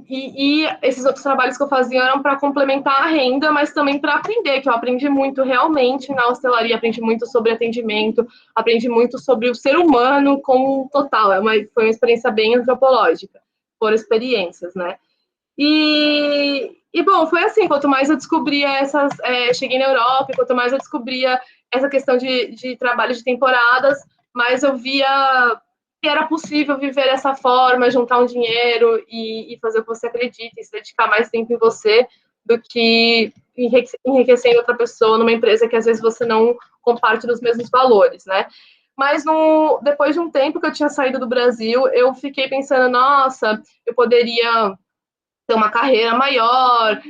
E esses outros trabalhos que eu fazia eram para complementar a renda, mas também para aprender, que eu aprendi muito realmente na hostelaria, aprendi muito sobre atendimento, aprendi muito sobre o ser humano como total. Foi uma experiência bem antropológica, por experiências, né? Bom, foi assim, quanto mais eu descobria cheguei na Europa, quanto mais eu descobria essa questão de trabalho de temporadas, mais eu via que era possível viver dessa forma, juntar um dinheiro e fazer o que você acredita, e se dedicar mais tempo em você do que enriquecendo outra pessoa numa empresa que às vezes você não compartilha os mesmos valores, né? Mas depois de um tempo que eu tinha saído do Brasil, eu fiquei pensando, nossa, eu poderia ter uma carreira maior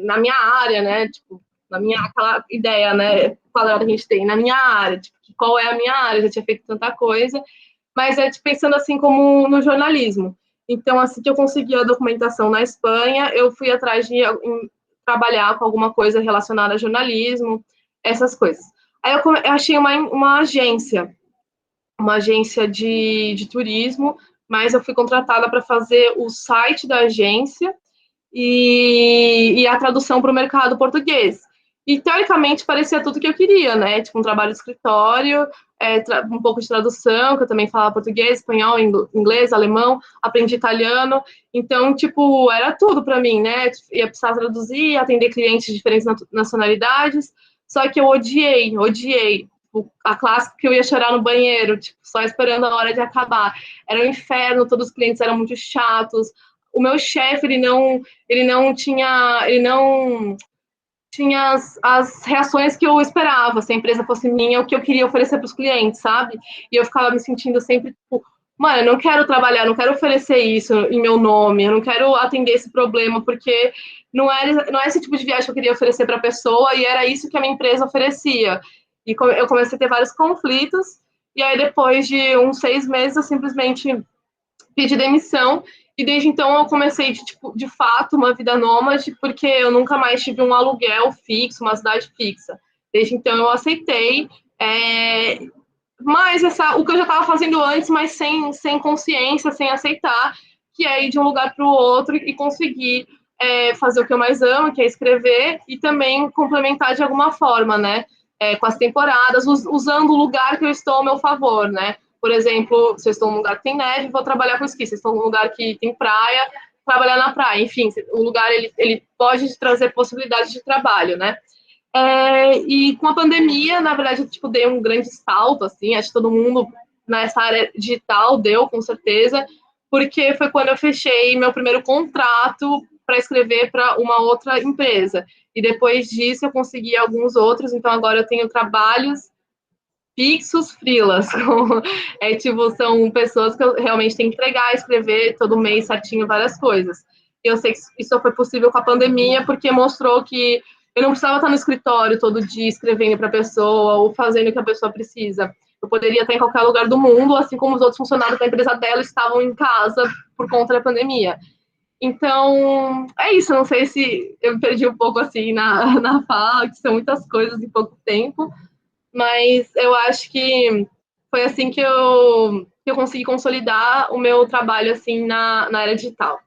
na minha área, né? Tipo, aquela ideia, né? Quadrada que a gente tem, na minha área, tipo, qual é a minha área? Eu já tinha feito tanta coisa, mas pensando assim como no jornalismo. Então, assim que eu consegui a documentação na Espanha, eu fui atrás de trabalhar com alguma coisa relacionada a jornalismo, essas coisas. Aí eu achei uma agência de turismo, mas eu fui contratada para fazer o site da agência e a tradução para o mercado português. E, teoricamente, parecia tudo que eu queria, né? Tipo, um trabalho de escritório, um pouco de tradução, que eu também falava português, espanhol, inglês, alemão, aprendi italiano. Então, tipo, era tudo para mim, né? Ia precisar traduzir, atender clientes de diferentes nacionalidades. Só que eu odiei. A clássica que eu ia chorar no banheiro, tipo, só esperando a hora de acabar. Era um inferno, todos os clientes eram muito chatos. O meu chefe, ele não tinha as reações que eu esperava, se a empresa fosse minha, o que eu queria oferecer para os clientes, sabe? E eu ficava me sentindo sempre, tipo, mano, eu não quero trabalhar, não quero oferecer isso em meu nome, eu não quero atender esse problema, porque não é esse tipo de viagem que eu queria oferecer para a pessoa, e era isso que a minha empresa oferecia. E eu comecei a ter vários conflitos, e aí depois de uns 6 meses eu simplesmente pedi demissão, e desde então eu comecei, de fato, uma vida nômade, porque eu nunca mais tive um aluguel fixo, uma cidade fixa. Desde então eu aceitei Mas o que eu já estava fazendo antes, mas sem consciência, sem aceitar, que é ir de um lugar para o outro e conseguir fazer o que eu mais amo, que é escrever, e também complementar de alguma forma, né? Com as temporadas, usando o lugar que eu estou ao meu favor, né? Por exemplo, se eu estou num lugar que tem neve, vou trabalhar com esqui. Se eu estou num lugar que tem praia, trabalhar na praia. Enfim, o lugar ele pode te trazer possibilidades de trabalho, né? E com a pandemia, na verdade, eu dei um grande salto, assim, acho que todo mundo nessa área digital deu, com certeza, porque foi quando eu fechei meu primeiro contrato para escrever para uma outra empresa. E depois disso eu consegui alguns outros, então agora eu tenho trabalhos fixos, freelas. São pessoas que eu realmente tenho que entregar, escrever todo mês certinho várias coisas. E eu sei que isso foi possível com a pandemia, porque mostrou que eu não precisava estar no escritório todo dia escrevendo para a pessoa ou fazendo o que a pessoa precisa. Eu poderia estar em qualquer lugar do mundo, assim como os outros funcionários da empresa dela estavam em casa por conta da pandemia. Então, é isso. Não sei se eu me perdi um pouco assim na fala, que são muitas coisas em pouco tempo, mas eu acho que foi assim que eu consegui consolidar o meu trabalho assim na área digital.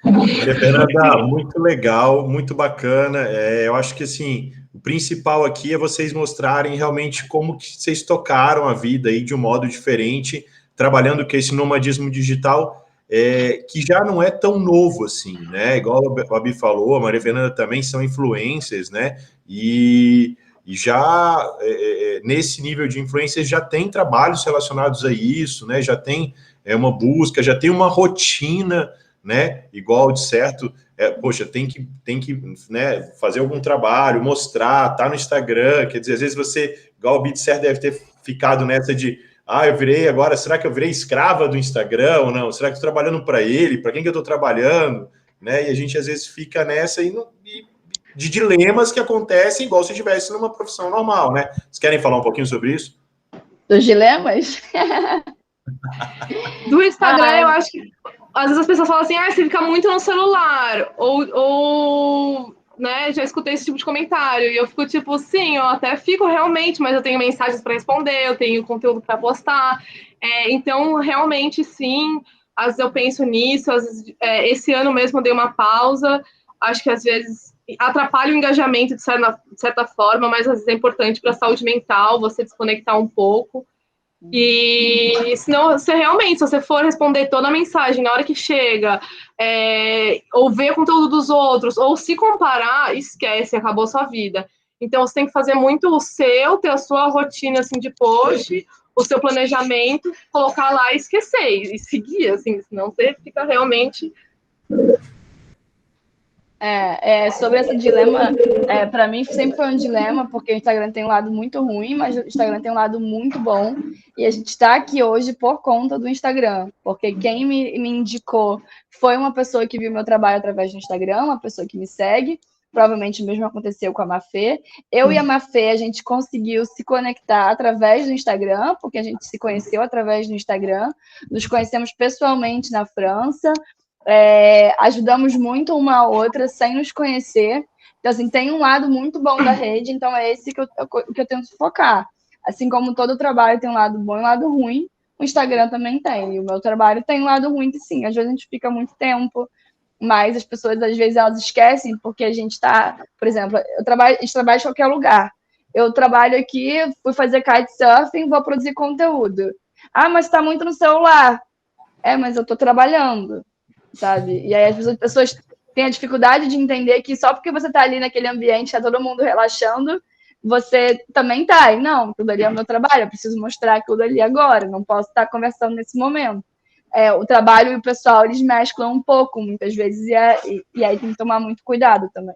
Maria Fernanda, muito legal, muito bacana. Eu acho que assim, o principal aqui é vocês mostrarem realmente como que vocês tocaram a vida aí de um modo diferente, trabalhando com esse nomadismo digital, que já não é tão novo assim, né? Igual a Babi falou, a Maria Fernanda também são influencers, né? E já nesse nível de influências já tem trabalhos relacionados a isso, né? Já tem uma busca, já tem uma rotina, né? Igual de certo, poxa, tem que né, fazer algum trabalho, mostrar, tá no Instagram, quer dizer, às vezes você, igual o Bitcer deve ter ficado nessa de, eu virei agora, será que eu virei escrava do Instagram ou não? Será que eu estou trabalhando para ele? Para quem que eu estou trabalhando? Né? E a gente às vezes fica nessa de dilemas que acontecem igual se estivesse numa profissão normal, né? Vocês querem falar um pouquinho sobre isso? Dos dilemas? Do Instagram, eu acho que às vezes as pessoas falam assim, você fica muito no celular, ou né, já escutei esse tipo de comentário, e eu fico tipo, sim, eu até fico realmente, mas eu tenho mensagens para responder, eu tenho conteúdo para postar, então realmente sim, às vezes eu penso nisso, às vezes, esse ano mesmo eu dei uma pausa, acho que às vezes atrapalha o engajamento de certa forma, mas às vezes é importante para a saúde mental, você desconectar um pouco. E senão, se você for responder toda a mensagem na hora que chega, ou ver o conteúdo dos outros, ou se comparar, esquece, acabou sua vida. Então, você tem que fazer muito o seu, ter a sua rotina assim, de post, o seu planejamento, colocar lá e esquecer, e seguir, assim, senão você fica realmente. Sobre esse dilema, para mim sempre foi um dilema, porque o Instagram tem um lado muito ruim, mas o Instagram tem um lado muito bom, e a gente está aqui hoje por conta do Instagram, porque quem me indicou foi uma pessoa que viu meu trabalho através do Instagram, uma pessoa que me segue, provavelmente o mesmo aconteceu com a Mafê. Eu e a Mafê, a gente conseguiu se conectar através do Instagram, porque a gente se conheceu através do Instagram, nos conhecemos pessoalmente na França, ajudamos muito uma a outra sem nos conhecer. Então, assim, tem um lado muito bom da rede, então é esse que eu tento focar. Assim como todo trabalho tem um lado bom e um lado ruim, o Instagram também tem. E o meu trabalho tem um lado ruim, que sim, às vezes a gente fica muito tempo, mas as pessoas, às vezes, elas esquecem, porque a gente está, por exemplo, a gente trabalha em qualquer lugar. Eu trabalho aqui, fui fazer kitesurfing, vou produzir conteúdo. Mas está muito no celular. Mas eu estou trabalhando, sabe? E aí as pessoas têm a dificuldade de entender que só porque você está ali naquele ambiente, está todo mundo relaxando, você também está. E não, tudo ali é o meu trabalho, eu preciso mostrar aquilo ali agora, não posso estar conversando nesse momento. O trabalho e o pessoal, eles mesclam um pouco, muitas vezes, e aí tem que tomar muito cuidado também.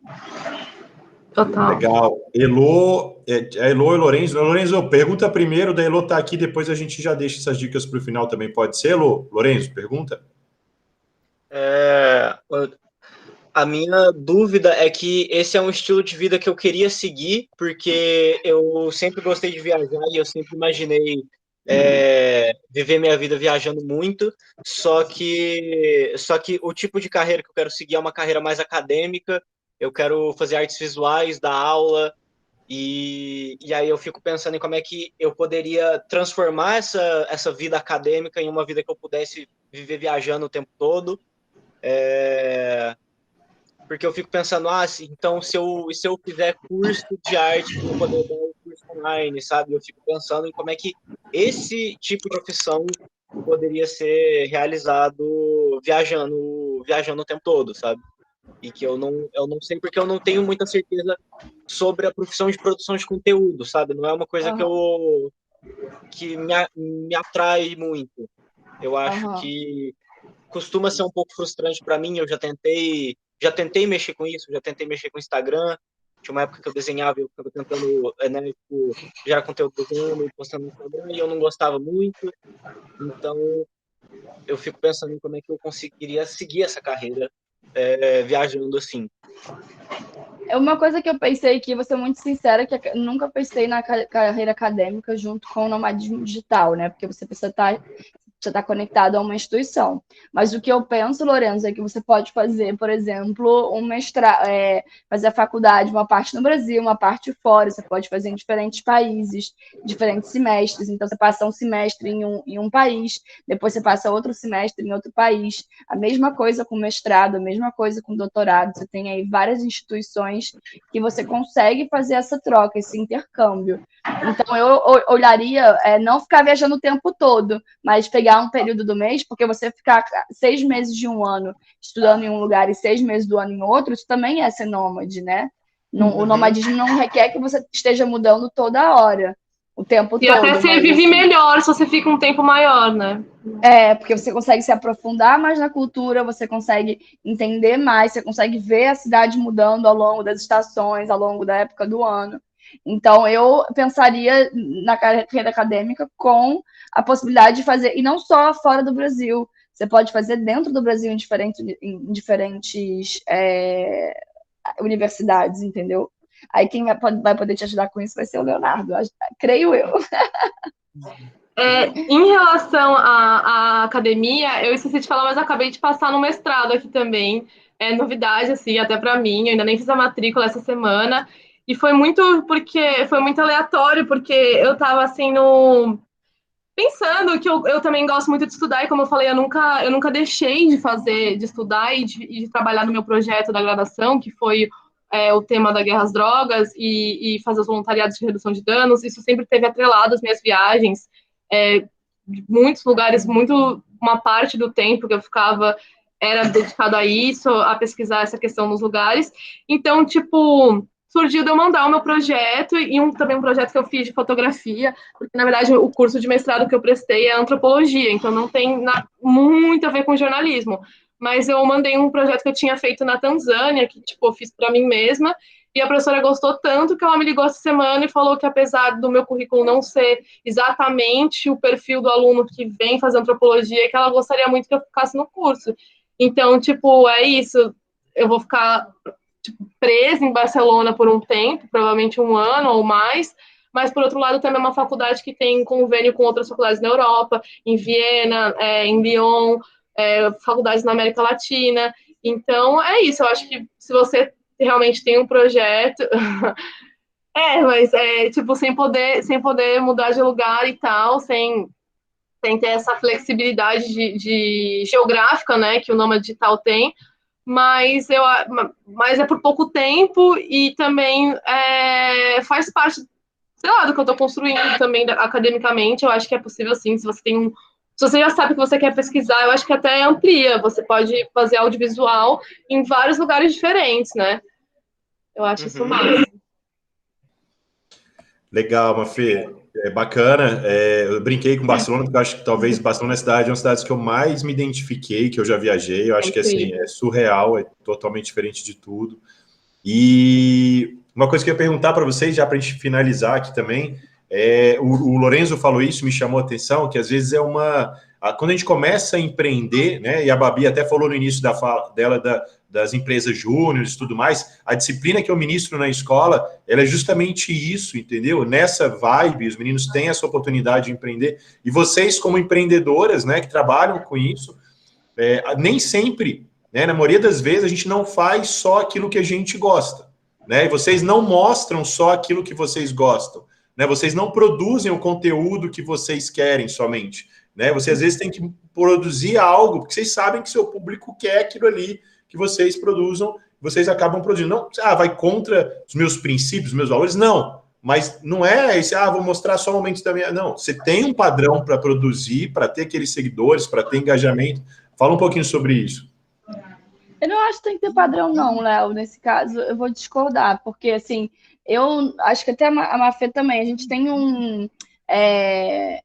Total. Legal. Elô e Lorenzo. Lorenzo, pergunta primeiro, da Elô tá aqui, depois a gente já deixa essas dicas para o final também, pode ser, Elô? Lorenzo, pergunta. A minha dúvida é que esse é um estilo de vida que eu queria seguir, porque eu sempre gostei de viajar e eu sempre imaginei viver minha vida viajando muito, só que o tipo de carreira que eu quero seguir é uma carreira mais acadêmica, eu quero fazer artes visuais, dar aula, E aí eu fico pensando em como é que eu poderia transformar essa vida acadêmica em uma vida que eu pudesse viver viajando o tempo todo. Porque eu fico pensando, então se eu fizer curso de arte, eu vou poder dar o curso online, sabe? Eu fico pensando em como é que esse tipo de profissão poderia ser realizado viajando o tempo todo, sabe? E que eu não sei, porque eu não tenho muita certeza sobre a profissão de produção de conteúdo, sabe? Não é uma coisa que me atrai muito. Eu acho que costuma ser um pouco frustrante para mim. Eu já tentei mexer com isso, já tentei mexer com o Instagram. Tinha uma época que eu desenhava, eu estava tentando, né, gerar conteúdo desenhando e postando no Instagram, e eu não gostava muito. Então, eu fico pensando em como é que eu conseguiria seguir essa carreira viajando assim. É uma coisa que eu pensei aqui, vou ser muito sincera, que eu nunca pensei na carreira acadêmica junto com o nomadismo digital, né? Porque você precisa estar conectado a uma instituição. Mas o que eu penso, Lorenzo, é que você pode fazer, por exemplo, fazer a faculdade, uma parte no Brasil, uma parte fora. Você pode fazer em diferentes países, diferentes semestres. Então, você passa um semestre em um país, depois você passa outro semestre em outro país. A mesma coisa com mestrado, a mesma coisa com doutorado. Você tem aí várias instituições que você consegue fazer essa troca, esse intercâmbio. Então, eu olharia, não ficar viajando o tempo todo, mas pegar um período do mês, porque você ficar 6 meses de um ano estudando em um lugar e 6 meses do ano em outro, isso também é ser nômade, né? O nomadismo não requer que você esteja mudando toda hora, o tempo todo. E até você vive melhor se você fica um tempo maior, né? Porque você consegue se aprofundar mais na cultura, você consegue entender mais, você consegue ver a cidade mudando ao longo das estações, ao longo da época do ano. Então, eu pensaria na carreira acadêmica com a possibilidade de fazer, e não só fora do Brasil, você pode fazer dentro do Brasil em diferentes universidades, entendeu? Aí quem vai poder te ajudar com isso vai ser o Leonardo, creio eu. Em relação à academia, eu esqueci de falar, mas acabei de passar no mestrado aqui também. É novidade, assim, até para mim. Eu ainda nem fiz a matrícula essa semana. E foi muito aleatório, porque eu estava assim pensando que eu também gosto muito de estudar, e como eu falei, eu nunca deixei de estudar e de trabalhar no meu projeto da graduação, que foi o tema da guerra às drogas e fazer os voluntariados de redução de danos. Isso sempre teve atrelado às minhas viagens. Muitos lugares, uma parte do tempo que eu ficava era dedicado a isso, a pesquisar essa questão nos lugares. Então, tipo, surgiu de eu mandar o meu projeto e também um projeto que eu fiz de fotografia, porque, na verdade, o curso de mestrado que eu prestei é antropologia, então não tem muito a ver com jornalismo. Mas eu mandei um projeto que eu tinha feito na Tanzânia, que, tipo, eu fiz para mim mesma, e a professora gostou tanto que ela me ligou essa semana e falou que, apesar do meu currículo não ser exatamente o perfil do aluno que vem fazer antropologia, que ela gostaria muito que eu ficasse no curso. Então, tipo, é isso. Eu vou ficar presa em Barcelona por um tempo, provavelmente um ano ou mais, mas, por outro lado, também é uma faculdade que tem convênio com outras faculdades na Europa, em Viena, em Lyon, faculdades na América Latina. Então, é isso. Eu acho que se você realmente tem um projeto... mas tipo, sem poder mudar de lugar e tal, sem ter essa flexibilidade de geográfica, né, que o nômade digital tem, mas é por pouco tempo e também faz parte, sei lá, do que eu estou construindo também academicamente. Eu acho que é possível, sim, se você já sabe que você quer pesquisar, eu acho que até amplia, você pode fazer audiovisual em vários lugares diferentes, né? Eu acho isso massa. Legal, Mafê. Bacana. Eu brinquei com Barcelona, porque eu acho que talvez Barcelona é uma das cidades que eu mais me identifiquei, que eu já viajei. Eu acho que assim, é surreal, é totalmente diferente de tudo. E uma coisa que eu ia perguntar para vocês, já para a gente finalizar aqui também, o Lorenzo falou isso, me chamou a atenção, que às vezes quando a gente começa a empreender, né, e a Babi até falou no início da fala dela das empresas júniores e tudo mais, a disciplina que eu ministro na escola, ela é justamente isso, entendeu? Nessa vibe, os meninos têm essa oportunidade de empreender, e vocês como empreendedoras, né, que trabalham com isso, nem sempre, né, na maioria das vezes, a gente não faz só aquilo que a gente gosta, né? E vocês não mostram só aquilo que vocês gostam, né? Vocês não produzem o conteúdo que vocês querem somente, né? Você às vezes tem que produzir algo, porque vocês sabem que seu público quer aquilo ali que vocês produzam, vocês acabam produzindo. Não, vai contra os meus princípios, os meus valores? Não. Mas não é esse, vou mostrar só momentos da minha... Não, você tem um padrão para produzir, para ter aqueles seguidores, para ter engajamento. Fala um pouquinho sobre isso. Eu não acho que tem que ter padrão, não, Léo. Nesse caso, eu vou discordar, porque, assim, eu acho que até a Mafê também, a gente tem um...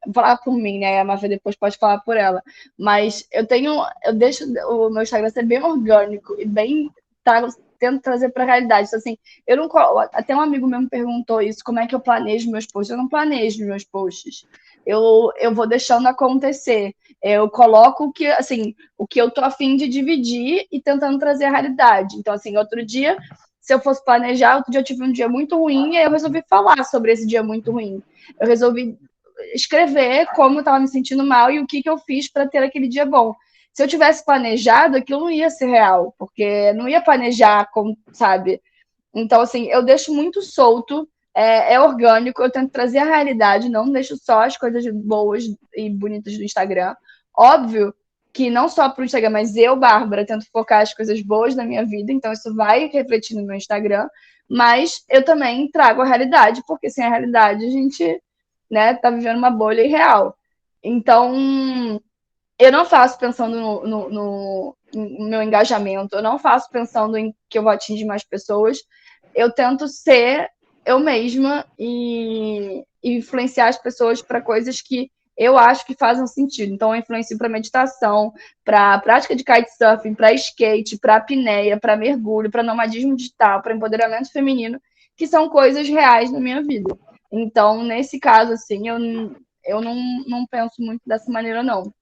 vou falar por mim, né? A Mafê depois pode falar por ela. Mas eu deixo o meu Instagram ser bem orgânico e bem... tento trazer para a realidade. Então, assim, eu não... Até um amigo meu me perguntou isso, como é que eu planejo meus posts? Eu não planejo meus posts. Eu vou deixando acontecer. Eu coloco o que eu tô a fim de dividir e tentando trazer a realidade. Então, assim, outro dia, se eu fosse planejar, outro dia eu tive um dia muito ruim e aí eu resolvi falar sobre esse dia muito ruim. Eu resolvi escrever como eu estava me sentindo mal e o que eu fiz para ter aquele dia bom. Se eu tivesse planejado, aquilo não ia ser real, porque não ia planejar, sabe? Então, assim, eu deixo muito solto, é orgânico, eu tento trazer a realidade, não deixo só as coisas boas e bonitas do Instagram. Óbvio que não só para o Instagram, mas eu, Bárbara, tento focar as coisas boas da minha vida, então isso vai refletir no meu Instagram, mas eu também trago a realidade, porque sem a realidade a gente, né, tá vivendo uma bolha irreal. Então, eu não faço pensando no meu engajamento, eu não faço pensando em que eu vou atingir mais pessoas, eu tento ser eu mesma e influenciar as pessoas para coisas que eu acho que fazem sentido. Então, eu influencio para meditação, para prática de kitesurfing, para skate, para apneia, para mergulho, para nomadismo digital, para empoderamento feminino, que são coisas reais na minha vida. Então, nesse caso, assim, eu não penso muito dessa maneira, não.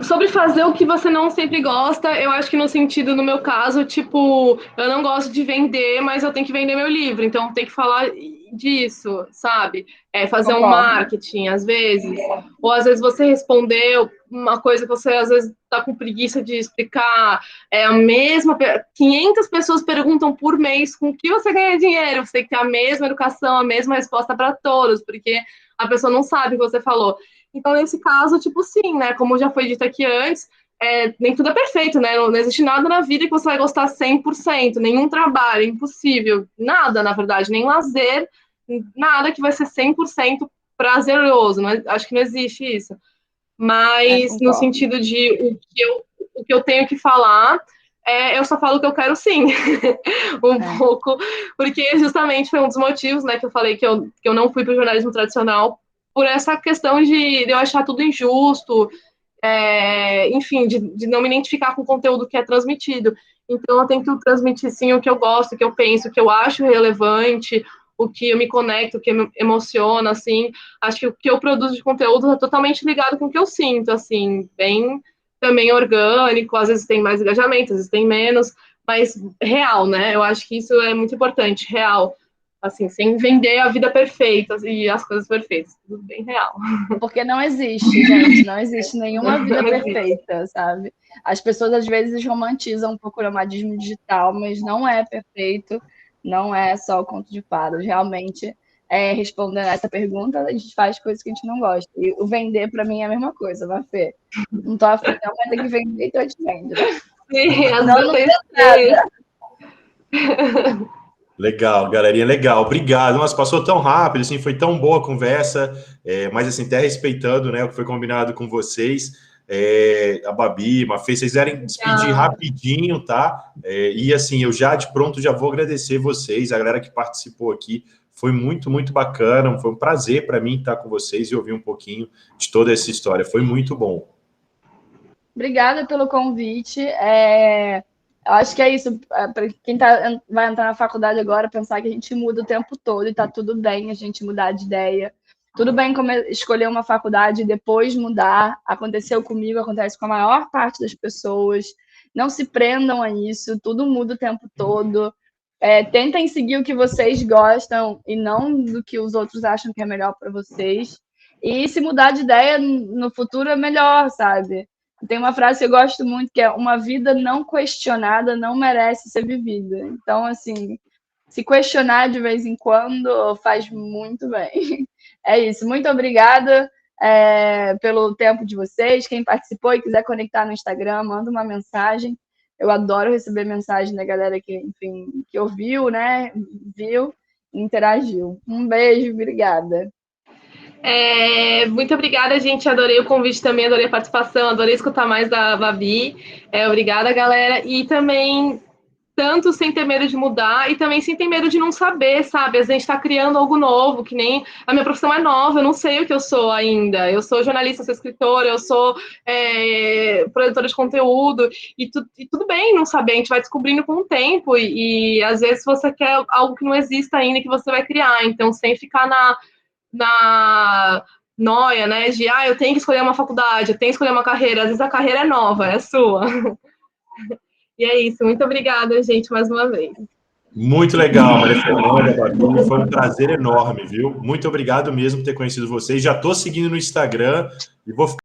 Sobre fazer o que você não sempre gosta, eu acho que no sentido, no meu caso, tipo, eu não gosto de vender, mas eu tenho que vender meu livro, então tem que falar disso, sabe? Fazer um marketing, às vezes, ou às vezes você respondeu uma coisa que você, às vezes, tá com preguiça de explicar, a mesma, 500 pessoas perguntam por mês com que você ganha dinheiro, você tem que ter a mesma educação, a mesma resposta para todos, porque a pessoa não sabe o que você falou. Então, nesse caso, tipo, sim, né? Como já foi dito aqui antes, nem tudo é perfeito, né? Não existe nada na vida que você vai gostar 100%, nenhum trabalho, é impossível. Nada, na verdade, nem lazer, nada que vai ser 100% prazeroso. Não, acho que não existe isso. Mas, no sentido de o que eu tenho que falar, eu só falo o que eu quero, sim. Pouco, porque justamente foi um dos motivos, né, que eu falei que eu não fui para o jornalismo tradicional, por essa questão de eu achar tudo injusto, enfim, de não me identificar com o conteúdo que é transmitido. Então, eu tento transmitir, sim, o que eu gosto, o que eu penso, o que eu acho relevante, o que eu me conecto, o que me emociona, assim. Acho que o que eu produzo de conteúdo é totalmente ligado com o que eu sinto, assim, bem também orgânico, às vezes tem mais engajamento, às vezes tem menos, mas real, né? Eu acho que isso é muito importante, real. Assim, sem vender a vida perfeita e as coisas perfeitas, tudo bem real. Porque não existe, gente, não existe nenhuma vida perfeita, sabe? As pessoas às vezes romantizam um pouco o nomadismo digital, mas não é perfeito, não é só o conto de fadas. Realmente, respondendo essa pergunta, a gente faz coisas que a gente não gosta. E o vender, para mim, é a mesma coisa, Mafê. Não tô afim, não, mas tem que vender, então a gente vende. Sim, às vezes nada. Legal, galerinha, legal. Obrigado. Nossa, passou tão rápido, assim, foi tão boa a conversa, mas assim, até respeitando, né, o que foi combinado com vocês, a Babi, a Mafê, vocês quiserem despedir rapidinho, tá? E assim, eu já de pronto já vou agradecer vocês, a galera que participou aqui, foi muito, muito bacana, foi um prazer para mim estar com vocês e ouvir um pouquinho de toda essa história, foi muito bom. Obrigada pelo convite, eu acho que é isso, para quem vai entrar na faculdade agora, pensar que a gente muda o tempo todo e tá tudo bem a gente mudar de ideia. Tudo bem como escolher uma faculdade e depois mudar. Aconteceu comigo, acontece com a maior parte das pessoas. Não se prendam a isso, tudo muda o tempo todo. Tentem seguir o que vocês gostam e não do que os outros acham que é melhor para vocês. E se mudar de ideia no futuro é melhor, sabe? Tem uma frase que eu gosto muito, que é: uma vida não questionada não merece ser vivida. Então, assim, se questionar de vez em quando faz muito bem. É isso. Muito obrigada pelo tempo de vocês. Quem participou e quiser conectar no Instagram, manda uma mensagem. Eu adoro receber mensagem da galera que, enfim, que ouviu, né? Viu e interagiu. Um beijo, obrigada. Muito obrigada, gente. Adorei o convite também, adorei a participação, adorei escutar mais da Babi. Obrigada, galera. E também, tanto sem ter medo de mudar e também sem ter medo de não saber, sabe? Às vezes a gente está criando algo novo, que nem a minha profissão é nova, eu não sei o que eu sou ainda. Eu sou jornalista, eu sou escritora, eu sou produtora de conteúdo, e tudo bem não saber, a gente vai descobrindo com o tempo, e às vezes você quer algo que não exista ainda, que você vai criar, então sem ficar na noia, né, de eu tenho que escolher uma faculdade, eu tenho que escolher uma carreira, às vezes a carreira é nova, é sua. E é isso, muito obrigada, gente, mais uma vez. Muito legal, Maria Fernanda, Babi, foi um prazer enorme, viu? Muito obrigado mesmo por ter conhecido vocês. Já estou seguindo no Instagram e vou